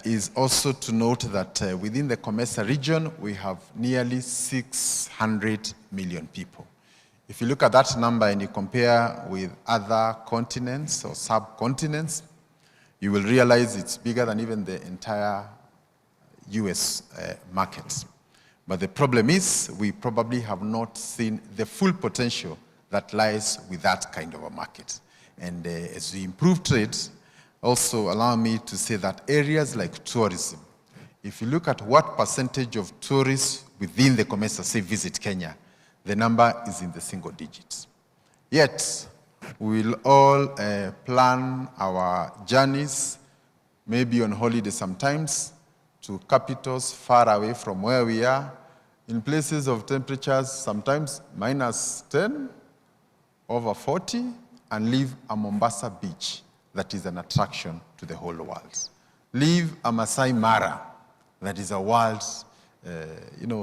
is also to note that within the COMESA region, we have nearly 600 million people. If you look at that number and you compare with other continents or subcontinents, you will realize it's bigger than even the entire US markets. But the problem is we probably have not seen the full potential that lies with that kind of a market. And as we improve trade, also allow me to say that areas like tourism, if you look at what percentage of tourists within the COMESA say visit Kenya, the number is in the single digits. Yet, we will all plan our journeys, maybe on holiday sometimes, to capitals far away from where we are, in places of temperatures sometimes -10, over 40, and leave a Mombasa beach that is an attraction to the whole world. Leave a Masai Mara that is a world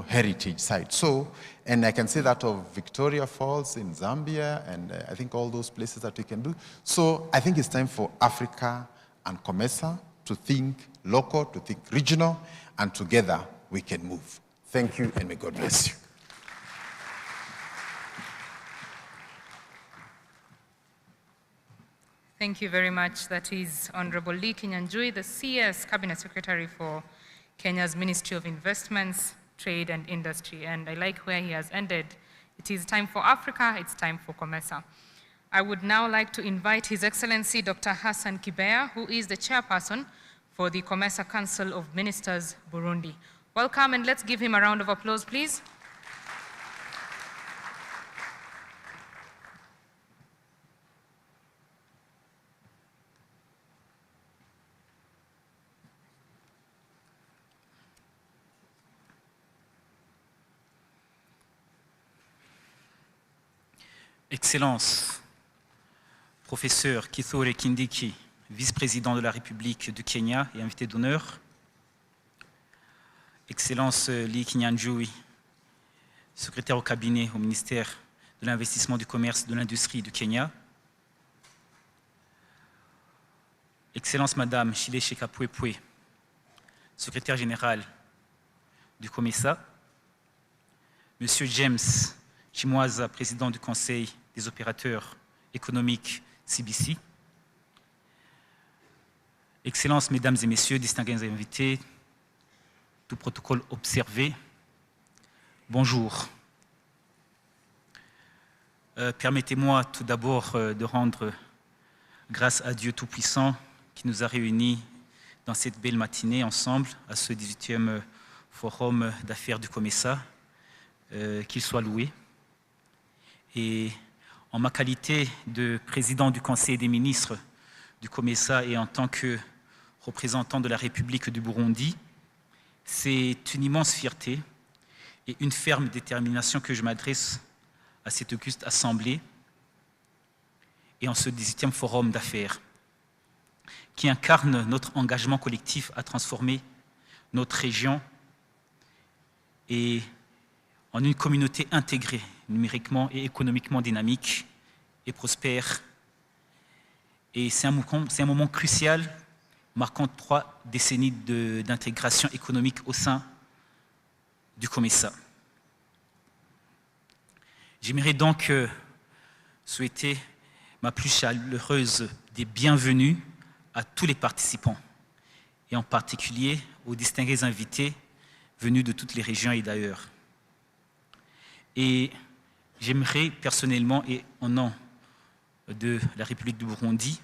heritage site. So, and I can say that of Victoria Falls in Zambia, and I think all those places that we can do. So I think it's time for Africa and COMESA to think local, to think regional, and together we can move. Thank you, and may God bless you. Thank you very much. That is Honorable Lee Kinyanjui, the CS Cabinet Secretary for Kenya's Ministry of Investments, trade and industry. And I like where he has ended. It is time for Africa, it's time for COMESA. I would now like to invite His Excellency Dr. Hassan Kibeya, who is the chairperson for the COMESA Council of Ministers, Burundi. Welcome, and let's give him a round of applause, please. Excellence, professeur Kithure Kindiki, vice-président de la République du Kenya et invité d'honneur. Excellence Lee Kinyanjui, secrétaire au cabinet au ministère de l'Investissement, du Commerce et de l'Industrie du Kenya. Excellence Madame Shile Shekapwepwe, secrétaire général du COMESA. Monsieur James Chimoisa, président du Conseil des opérateurs économiques CBC. Excellences, Mesdames et Messieurs, distingués invités, tout protocole observé, bonjour. Permettez-moi tout d'abord de rendre grâce à Dieu Tout-Puissant qui nous a réunis dans cette belle matinée ensemble à ce 18e Forum d'affaires du COMESA, qu'il soit loué. Et en ma qualité de président du Conseil des ministres du COMESA et en tant que représentant de la République du Burundi, c'est une immense fierté et une ferme détermination que je m'adresse à cette auguste assemblée et en ce 18e forum d'affaires qui incarne notre engagement collectif à transformer notre région et en une communauté intégrée, numériquement et économiquement dynamique et prospère. Et c'est un moment crucial, marquant 3 décennies d'intégration économique au sein du COMESA. J'aimerais donc souhaiter ma plus chaleureuse des bienvenues à tous les participants, et en particulier aux distingués invités venus de toutes les régions et d'ailleurs. Et j'aimerais personnellement et au nom de la République du Burundi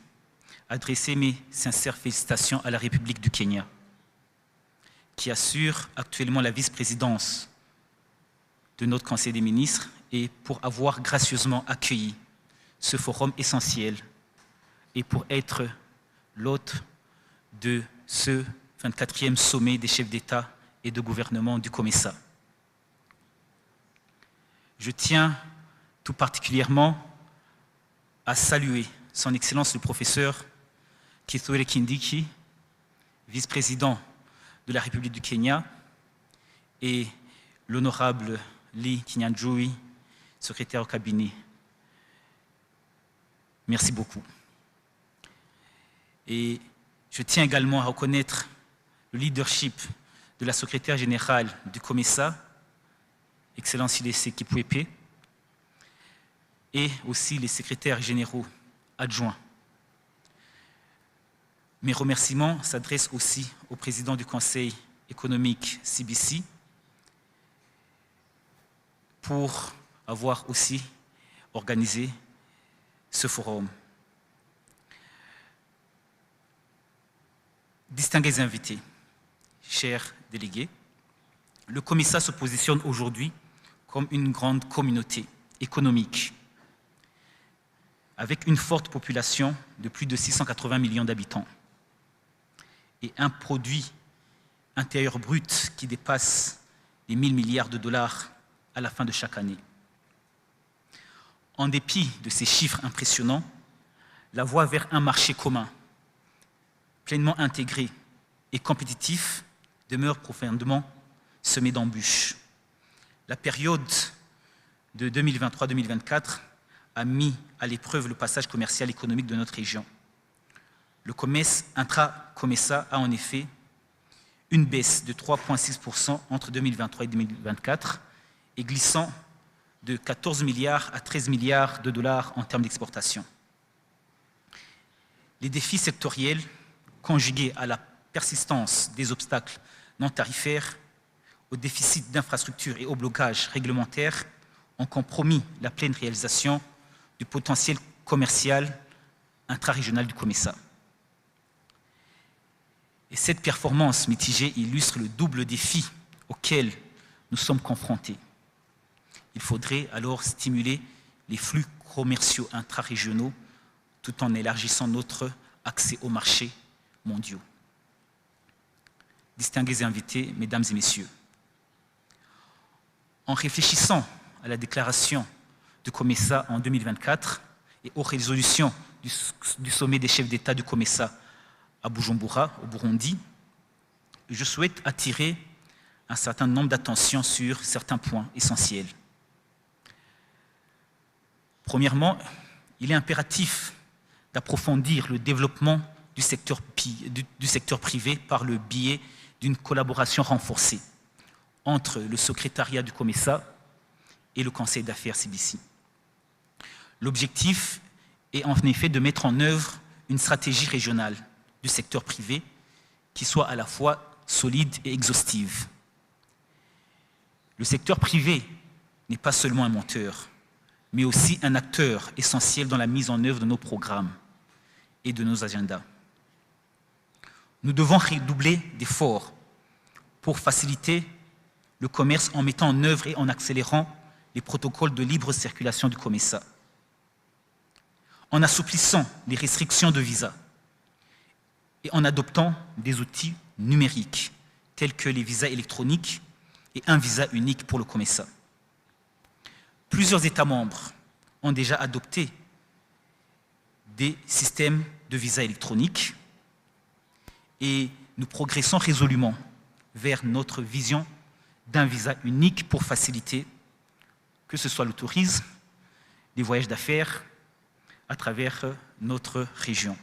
adresser mes sincères félicitations à la République du Kenya qui assure actuellement la vice-présidence de notre Conseil des ministres et pour avoir gracieusement accueilli ce forum essentiel et pour être l'hôte de ce 24e sommet des chefs d'État et de gouvernement du COMESA. Je tiens tout particulièrement à saluer son Excellence le professeur Kithure Kindiki, vice-président de la République du Kenya, et l'honorable Lee Kinyanjui, secrétaire au cabinet. Merci beaucoup. Et je tiens également à reconnaître le leadership de la secrétaire générale du COMESA, Excellence Ilese Kipwepe, et aussi les secrétaires généraux adjoints. Mes remerciements s'adressent aussi au président du Conseil économique CBC pour avoir aussi organisé ce forum. Distingués invités, chers délégués, le COMESA se positionne aujourd'hui comme une grande communauté économique avec une forte population de plus de 680 millions d'habitants et un produit intérieur brut qui dépasse les 1 000 milliards de dollars à la fin de chaque année. En dépit de ces chiffres impressionnants, la voie vers un marché commun, pleinement intégré et compétitif, demeure profondément semée d'embûches. La période de 2023-2024 a mis à l'épreuve le passage commercial économique de notre région. Le commerce intra-COMESA a en effet une baisse de 3,6% entre 2023 et 2024 et glissant de 14 milliards à 13 milliards de dollars en termes d'exportation. Les défis sectoriels, conjugués à la persistance des obstacles non tarifaires, au déficit d'infrastructures et au blocage réglementaire ont compromis la pleine réalisation du potentiel commercial intra-régional du COMESA. Et cette performance mitigée illustre le double défi auquel nous sommes confrontés. Il faudrait alors stimuler les flux commerciaux intra-régionaux tout en élargissant notre accès aux marchés mondiaux. Distingués invités, mesdames et messieurs, en réfléchissant à la déclaration du COMESA en 2024 et aux résolutions du sommet des chefs d'État du COMESA à Bujumbura, au Burundi, je souhaite attirer un certain nombre d'attentions sur certains points essentiels. Premièrement, il est impératif d'approfondir le développement du secteur privé par le biais d'une collaboration renforcée entre le secrétariat du COMESA et le Conseil d'affaires CBC. L'objectif est en effet de mettre en œuvre une stratégie régionale du secteur privé qui soit à la fois solide et exhaustive. Le secteur privé n'est pas seulement un moteur, mais aussi un acteur essentiel dans la mise en œuvre de nos programmes et de nos agendas. Nous devons redoubler d'efforts pour faciliter le commerce en mettant en œuvre et en accélérant les protocoles de libre circulation du COMESA, en assouplissant les restrictions de visa et en adoptant des outils numériques tels que les visas électroniques et un visa unique pour le COMESA. Plusieurs États membres ont déjà adopté des systèmes de visa électroniques et nous progressons résolument vers notre vision d'un visa unique pour faciliter que ce soit le tourisme, les voyages d'affaires à travers notre région.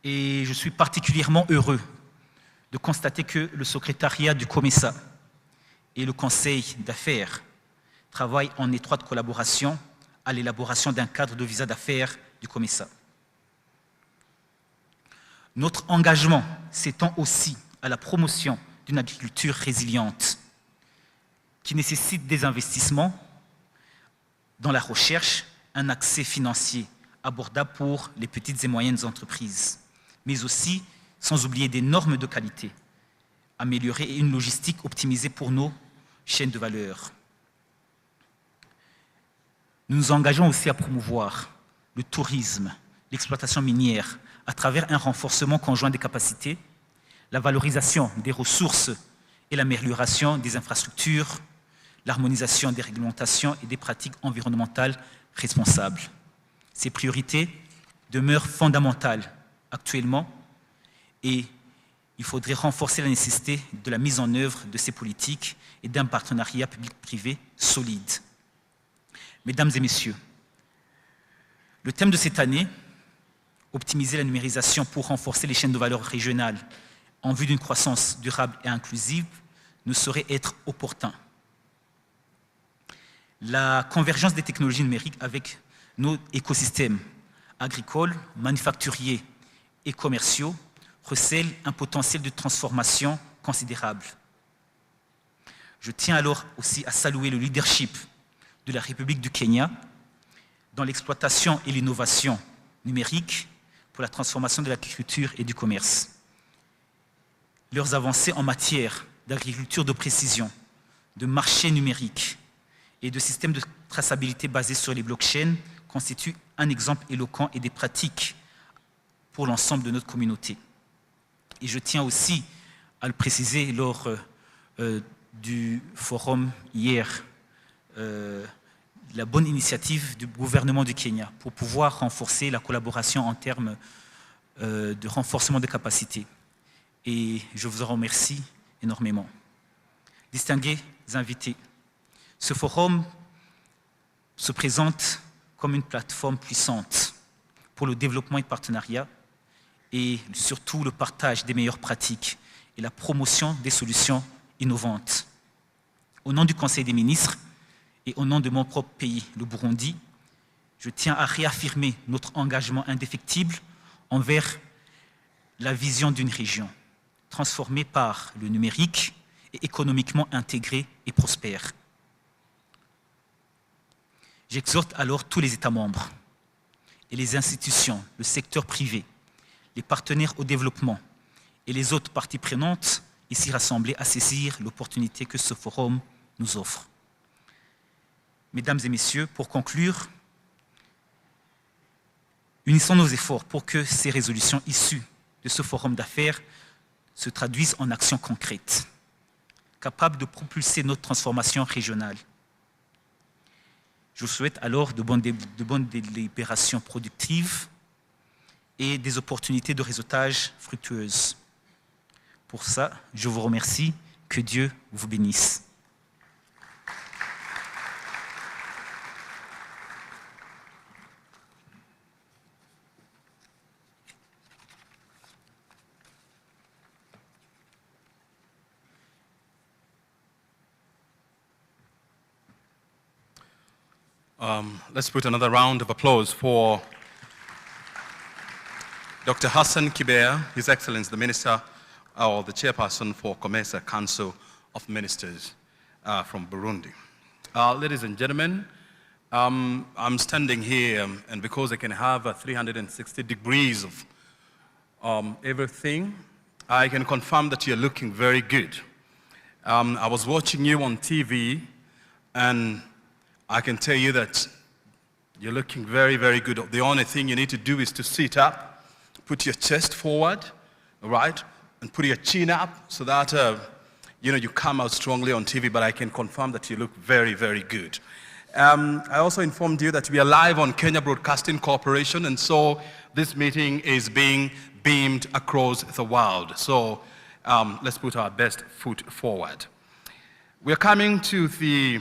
Et je suis particulièrement heureux de constater que le secrétariat du COMESA et le Conseil d'affaires travaillent en étroite collaboration à l'élaboration d'un cadre de visa d'affaires du COMESA. Notre engagement s'étend aussi à la promotion d'une agriculture résiliente qui nécessite des investissements dans la recherche, un accès financier abordable pour les petites et moyennes entreprises, mais aussi, sans oublier des normes de qualité améliorées et une logistique optimisée pour nos chaînes de valeur. Nous nous engageons aussi à promouvoir le tourisme, l'exploitation minière, à travers un renforcement conjoint des capacités, la valorisation des ressources et l'amélioration des infrastructures, l'harmonisation des réglementations et des pratiques environnementales responsables. Ces priorités demeurent fondamentales actuellement et il faudrait renforcer la nécessité de la mise en œuvre de ces politiques et d'un partenariat public-privé solide. Mesdames et messieurs, le thème de cette année, optimiser la numérisation pour renforcer les chaînes de valeur régionales en vue d'une croissance durable et inclusive, ne saurait être opportun. La convergence des technologies numériques avec nos écosystèmes agricoles, manufacturiers et commerciaux recèle un potentiel de transformation considérable. Je tiens alors aussi à saluer le leadership de la République du Kenya dans l'exploitation et l'innovation numérique pour la transformation de l'agriculture et du commerce. Leurs avancées en matière d'agriculture de précision, de marché numérique et de systèmes de traçabilité basés sur les blockchains constituent un exemple éloquent et des pratiques pour l'ensemble de notre communauté. Et je tiens aussi à le préciser lors du forum hier, la bonne initiative du gouvernement du Kenya pour pouvoir renforcer la collaboration en termes de renforcement des capacités. Et je vous en remercie énormément. Distingués invités, ce forum se présente comme une plateforme puissante pour le développement et le partenariat et surtout le partage des meilleures pratiques et la promotion des solutions innovantes. Au nom du Conseil des ministres et au nom de mon propre pays, le Burundi, je tiens à réaffirmer notre engagement indéfectible envers la vision d'une région transformée par le numérique et économiquement intégrée et prospère. J'exhorte alors tous les États membres et les institutions, le secteur privé, les partenaires au développement et les autres parties prenantes ici rassemblées à saisir l'opportunité que ce forum nous offre. Mesdames et messieurs, pour conclure, unissons nos efforts pour que ces résolutions issues de ce forum d'affaires se traduisent en actions concrètes, capables de propulser notre transformation régionale. Je vous souhaite alors de bonnes délibérations productives et des opportunités de réseautage fructueuses. Pour ça, je vous remercie. Que Dieu vous bénisse. Let's put another round of applause for Dr. Hassan Kibea, His Excellency, the Minister, or the Chairperson for COMESA, Council of Ministers from Burundi. Ladies and gentlemen, I'm standing here, and because I can have 360 degrees of everything, I can confirm that you're looking very good. I was watching you on TV, and I can tell you that you're looking very, very good. The only thing you need to do is to sit up, put your chest forward, all right, and put your chin up so that you come out strongly on TV, but I can confirm that you look very, very good. I also informed you that we are live on Kenya Broadcasting Corporation, and so this meeting is being beamed across the world. So let's put our best foot forward. We are coming to the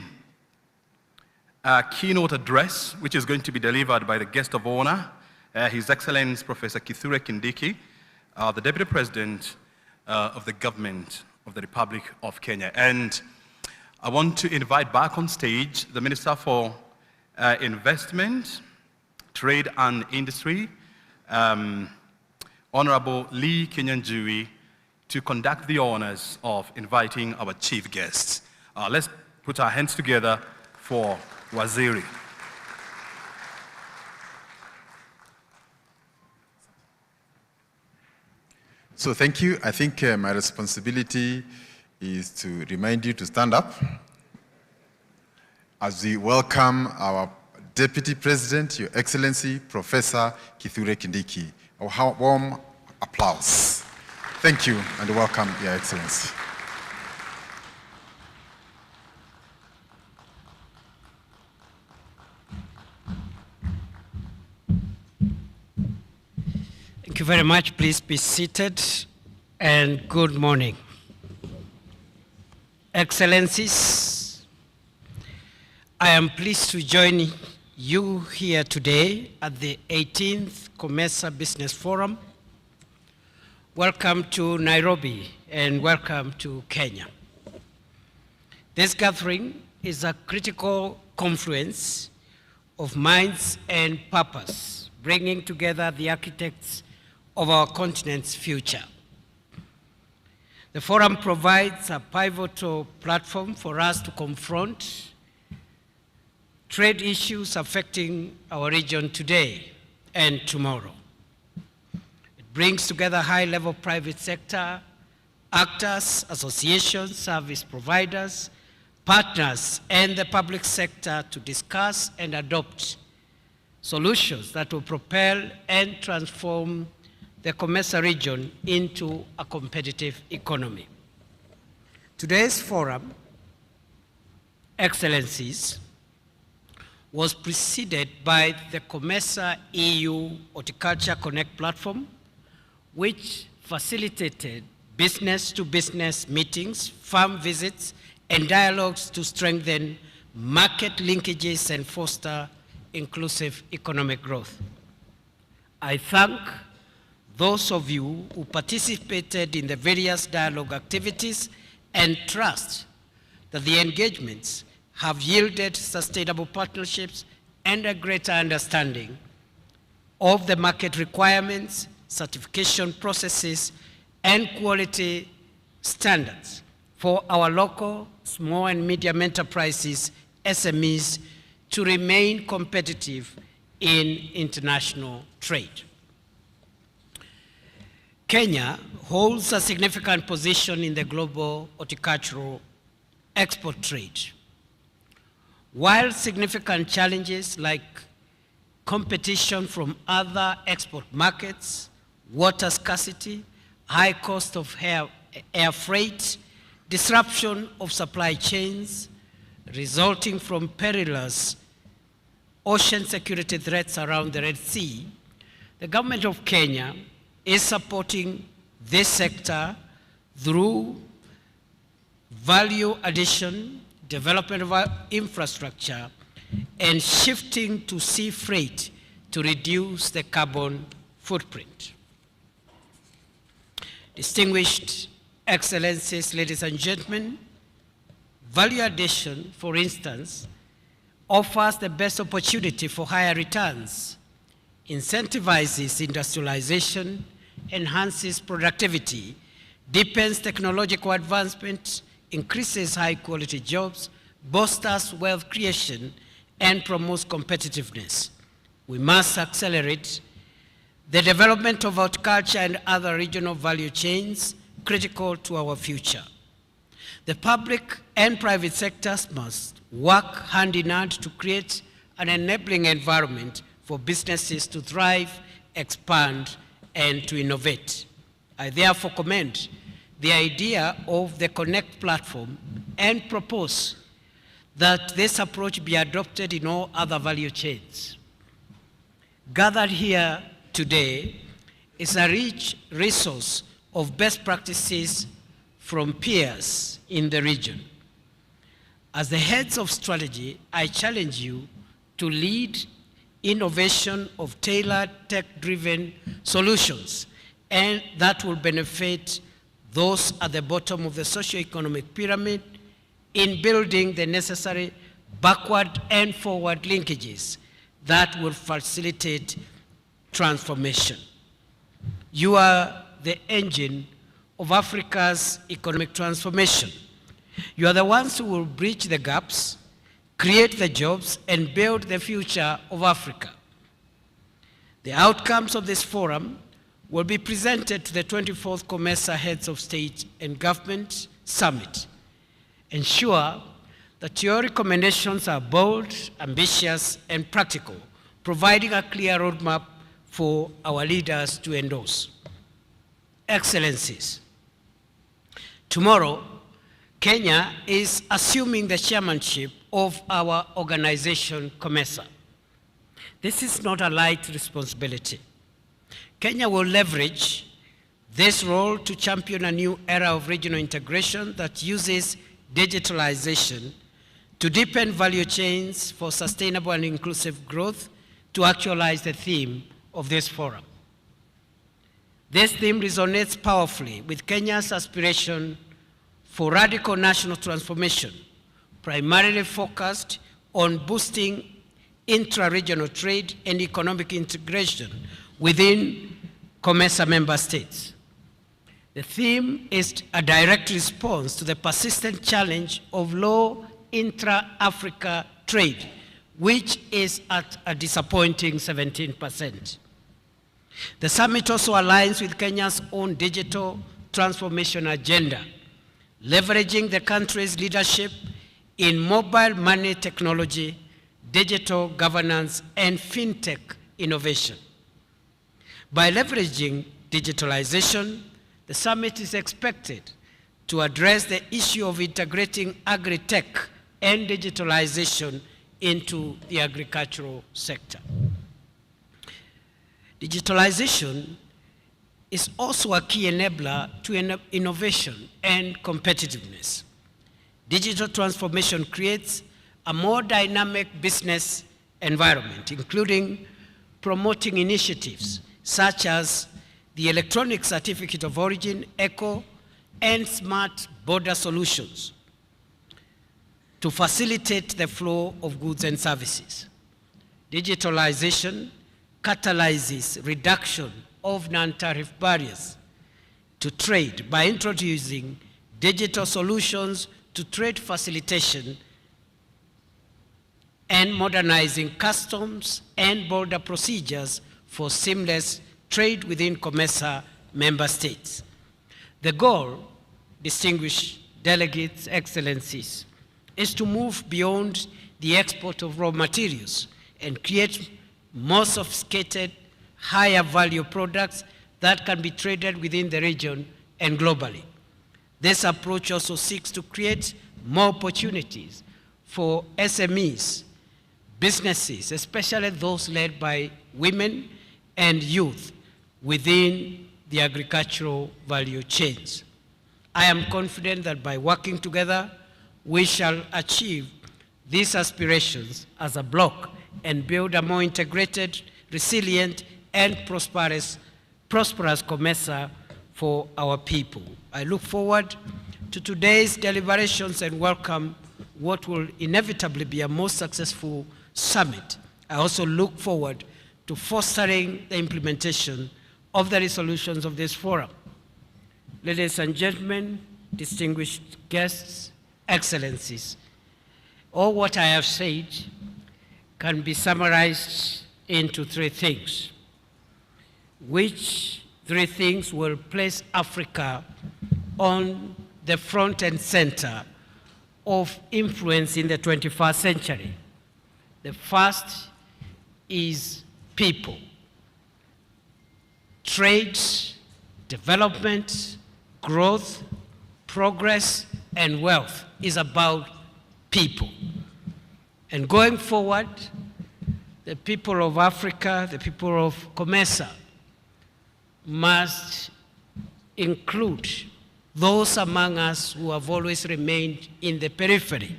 keynote address, which is going to be delivered by the guest of honor, His Excellency Professor Kithure Kindiki, the Deputy President of the Government of the Republic of Kenya. And I want to invite back on stage the Minister for Investment, Trade and Industry, Honorable Lee Kinyanjui, to conduct the honors of inviting our chief guests. Let's put our hands together for Waziri. So thank you. I think my responsibility is to remind you to stand up as we welcome our Deputy President, Your Excellency, Professor Kithure Kindiki. A warm applause. Thank you and welcome, Your Excellency. Thank you very much. Please be seated, and good morning. Excellencies, I am pleased to join you here today at the 18th COMESA Business Forum. Welcome to Nairobi and welcome to Kenya. This gathering is a critical confluence of minds and purpose, bringing together the architects of our continent's future. The forum provides a pivotal platform for us to confront trade issues affecting our region today and tomorrow. It brings together high-level private sector actors, associations, service providers, partners, and the public sector to discuss and adopt solutions that will propel and transform the COMESA region into a competitive economy. Today's forum, Excellencies, was preceded by the COMESA EU Horticulture Connect platform, which facilitated business-to-business meetings, farm visits, and dialogues to strengthen market linkages and foster inclusive economic growth. I thank those of you who participated in the various dialogue activities and trust that the engagements have yielded sustainable partnerships and a greater understanding of the market requirements, certification processes, and quality standards for our local small and medium enterprises, SMEs, to remain competitive in international trade. Kenya holds a significant position in the global horticultural export trade. While significant challenges like competition from other export markets, water scarcity, high cost of air freight, disruption of supply chains resulting from perilous ocean security threats around the Red Sea, the government of Kenya is supporting this sector through value addition, development of infrastructure, and shifting to sea freight to reduce the carbon footprint. Distinguished Excellencies, ladies and gentlemen, value addition, for instance, offers the best opportunity for higher returns, incentivizes industrialization, enhances productivity, deepens technological advancement, increases high-quality jobs, bolsters wealth creation, and promotes competitiveness. We must accelerate the development of horticulture and other regional value chains critical to our future. The public and private sectors must work hand in hand to create an enabling environment for businesses to thrive, expand, and to innovate. I therefore commend the idea of the Connect platform and propose that this approach be adopted in all other value chains. Gathered here today is a rich resource of best practices from peers in the region. As the heads of strategy, I challenge you to lead innovation of tailored tech-driven solutions, and that will benefit those at the bottom of the socioeconomic pyramid in building the necessary backward and forward linkages that will facilitate transformation. You are the engine of Africa's economic transformation. You are the ones who will bridge the gaps, create the jobs, and build the future of Africa. The outcomes of this forum will be presented to the 24th COMESA Heads of State and Government Summit. Ensure that your recommendations are bold, ambitious, and practical, providing a clear roadmap for our leaders to endorse. Excellencies, tomorrow, Kenya is assuming the chairmanship of our organization, COMESA. This is not a light responsibility. Kenya will leverage this role to champion a new era of regional integration that uses digitalization to deepen value chains for sustainable and inclusive growth to actualize the theme of this forum. This theme resonates powerfully with Kenya's aspiration for radical national transformation, primarily focused on boosting intra-regional trade and economic integration within COMESA member states. The theme is a direct response to the persistent challenge of low intra-Africa trade, which is at a disappointing 17%. The summit also aligns with Kenya's own digital transformation agenda, leveraging the country's leadership in mobile money technology, digital governance, and fintech innovation. By leveraging digitalization, the summit is expected to address the issue of integrating agri-tech and digitalization into the agricultural sector. Digitalization is also a key enabler to innovation and competitiveness. Digital transformation creates a more dynamic business environment, including promoting initiatives such as the Electronic Certificate of Origin, ECO, and smart border solutions to facilitate the flow of goods and services. Digitalization catalyzes reduction of non-tariff barriers to trade by introducing digital solutions to trade facilitation, and modernizing customs and border procedures for seamless trade within COMESA member states. The goal, distinguished delegates, excellencies, is to move beyond the export of raw materials and create more sophisticated, higher value products that can be traded within the region and globally. This approach also seeks to create more opportunities for SMEs, businesses, especially those led by women and youth within the agricultural value chains. I am confident that by working together, we shall achieve these aspirations as a bloc and build a more integrated, resilient, and prosperous COMESA for our people. I look forward to today's deliberations and welcome what will inevitably be a most successful summit. I also look forward to fostering the implementation of the resolutions of this forum. Ladies and gentlemen, distinguished guests, excellencies, all what I have said can be summarized into three things. Which three things will place Africa on the front and center of influence in the 21st century. The first is people. Trade, development, growth, progress, and wealth is about people. And going forward, the people of Africa, the people of COMESA, must include those among us who have always remained in the periphery.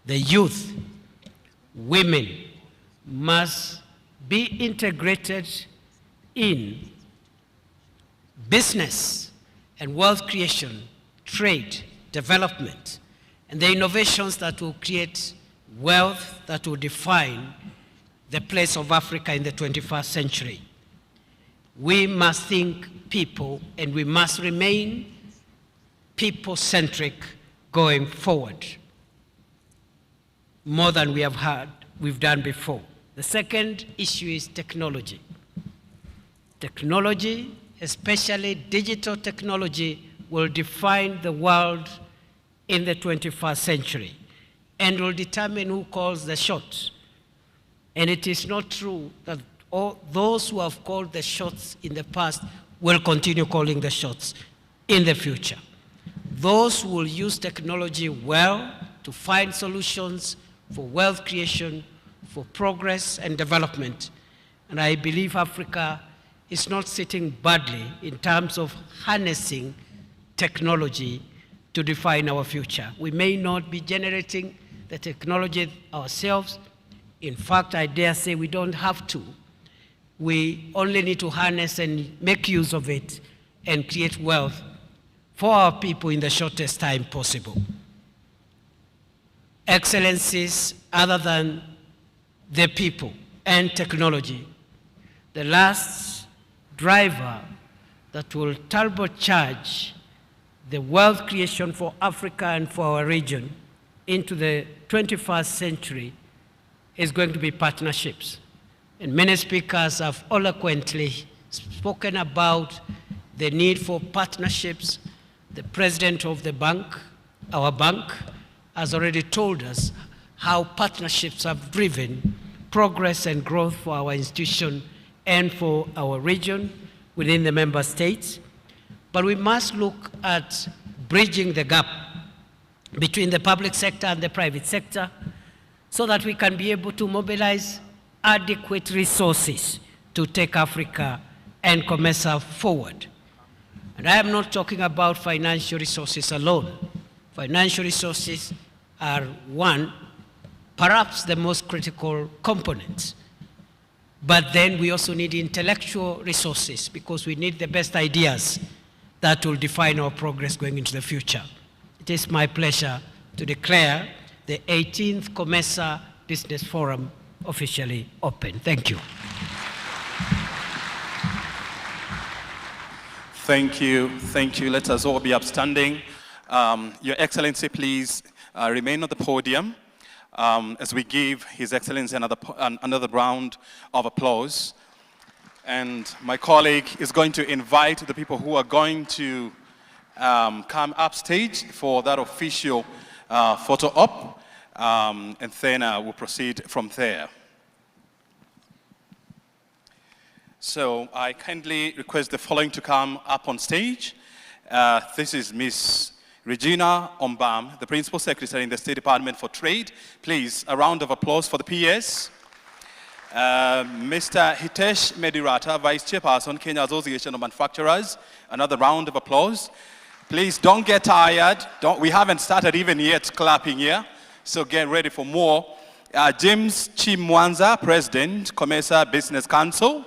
The youth, women must be integrated in business and wealth creation, trade, development, and the innovations that will create wealth that will define the place of Africa in the 21st century. We must think people, and we must remain people-centric going forward, more than we've done before. The second issue is technology. Technology, especially digital technology, will define the world in the 21st century and will determine who calls the shots. And it is not true that all those who have called the shots in the past will continue calling the shots in the future. Those who will use technology well to find solutions for wealth creation, for progress and development. And I believe Africa is not sitting badly in terms of harnessing technology to define our future. We may not be generating the technology ourselves. In fact, I dare say we don't have to. We only need to harness and make use of it and create wealth for our people in the shortest time possible. Excellencies other than the people and technology, the last driver that will turbocharge the wealth creation for Africa and for our region into the 21st century is going to be partnerships. And many speakers have eloquently spoken about the need for partnerships. The president of the bank, our bank, has already told us how partnerships have driven progress and growth for our institution and for our region within the member states. But we must look at bridging the gap between the public sector and the private sector so that we can be able to mobilize adequate resources to take Africa and COMESA forward. And I am not talking about financial resources alone. Financial resources are one, perhaps the most critical component. But then we also need intellectual resources because we need the best ideas that will define our progress going into the future. It is my pleasure to declare the 18th COMESA Business Forum officially open. Thank you. Thank you. Thank you. Let us all be upstanding. Your Excellency, please remain on the podium as we give His Excellency another round of applause. And my colleague is going to invite the people who are going to come upstage for that official photo op, and then we'll proceed from there. So I kindly request the following to come up on stage. This is Ms. Regina Ombam, the Principal Secretary in the State Department for Trade. Please, a round of applause for the PS. Mr. Hitesh Medirata, Vice Chairperson, Kenya Association of Manufacturers. Another round of applause. Please don't get tired. We haven't started even yet clapping here, so get ready for more. James Chimwanza, President, COMESA Business Council.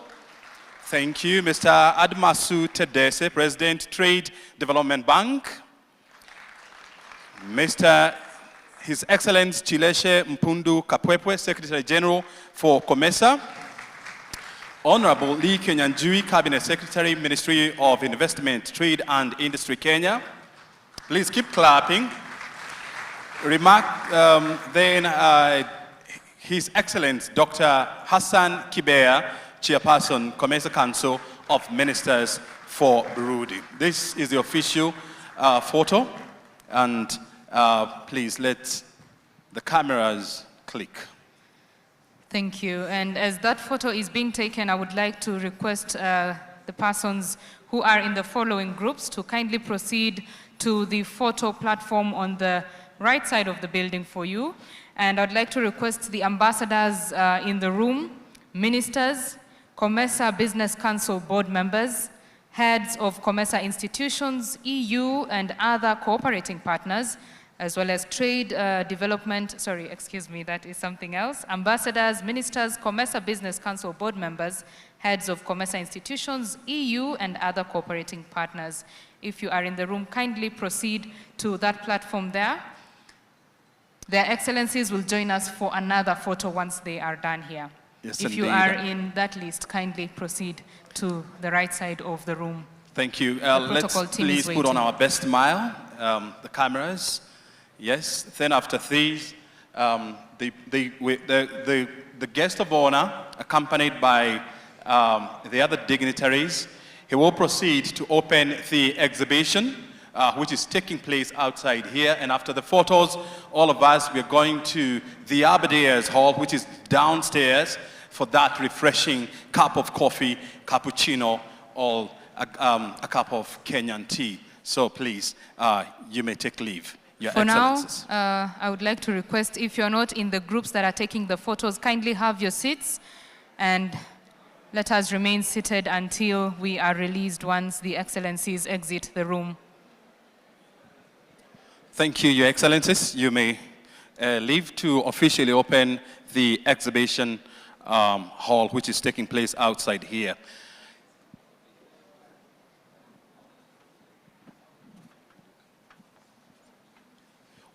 Thank you. Mr. Admasu Tedese, President, Trade Development Bank. Mr. His Excellency Chileshe Mpundu Kapwepwe, Secretary General for COMESA. Honorable Lee Kenyanjui, Cabinet Secretary, Ministry of Investment, Trade and Industry, Kenya. Please keep clapping. His Excellency Dr. Hassan Kibea, Chairperson, COMESA Council of Ministers for Burundi. This is the official photo, and please let the cameras click. Thank you. And as that photo is being taken, I would like to request the persons who are in the following groups to kindly proceed to the photo platform on the right side of the building for you. And I'd like to request the ambassadors in the room, ministers, COMESA Business Council board members, heads of COMESA institutions, EU and other cooperating partners, as well as trade development, that is something else. Ambassadors, ministers, COMESA Business Council board members, heads of COMESA institutions, EU and other cooperating partners. If you are in the room, kindly proceed to that platform there. Their Excellencies will join us for another photo once they are done here. Yes, if you are in that list, kindly proceed to the right side of the room. Thank you. Let's please put on our best smile, the cameras. Yes, then after these, the guest of honor, accompanied by the other dignitaries, he will proceed to open the exhibition, which is taking place outside here. And after the photos, all of us, we're going to the Aberdares Hall, which is downstairs, for that refreshing cup of coffee, cappuccino, or a cup of Kenyan tea. So please, you may take leave. For now, I would like to request, if you're not in the groups that are taking the photos, kindly have your seats and let us remain seated until we are released once the Excellencies exit the room. Thank you, Your Excellencies. You may leave to officially open the exhibition hall, which is taking place outside here.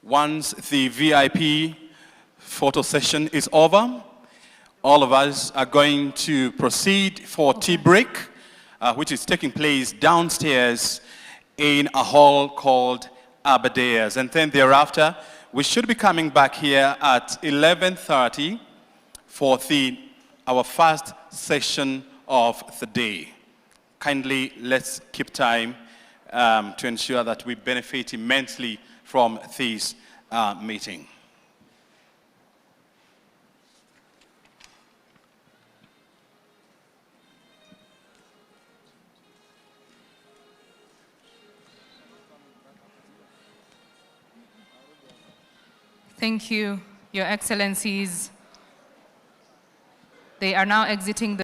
Once the VIP photo session is over, all of us are going to proceed for tea break, which is taking place downstairs in a hall called Aberdares. And then thereafter, we should be coming back here at 11:30 for our first session of the day. Kindly, let's keep time to ensure that we benefit immensely from this meeting. Thank you, Your Excellencies. They are now exiting the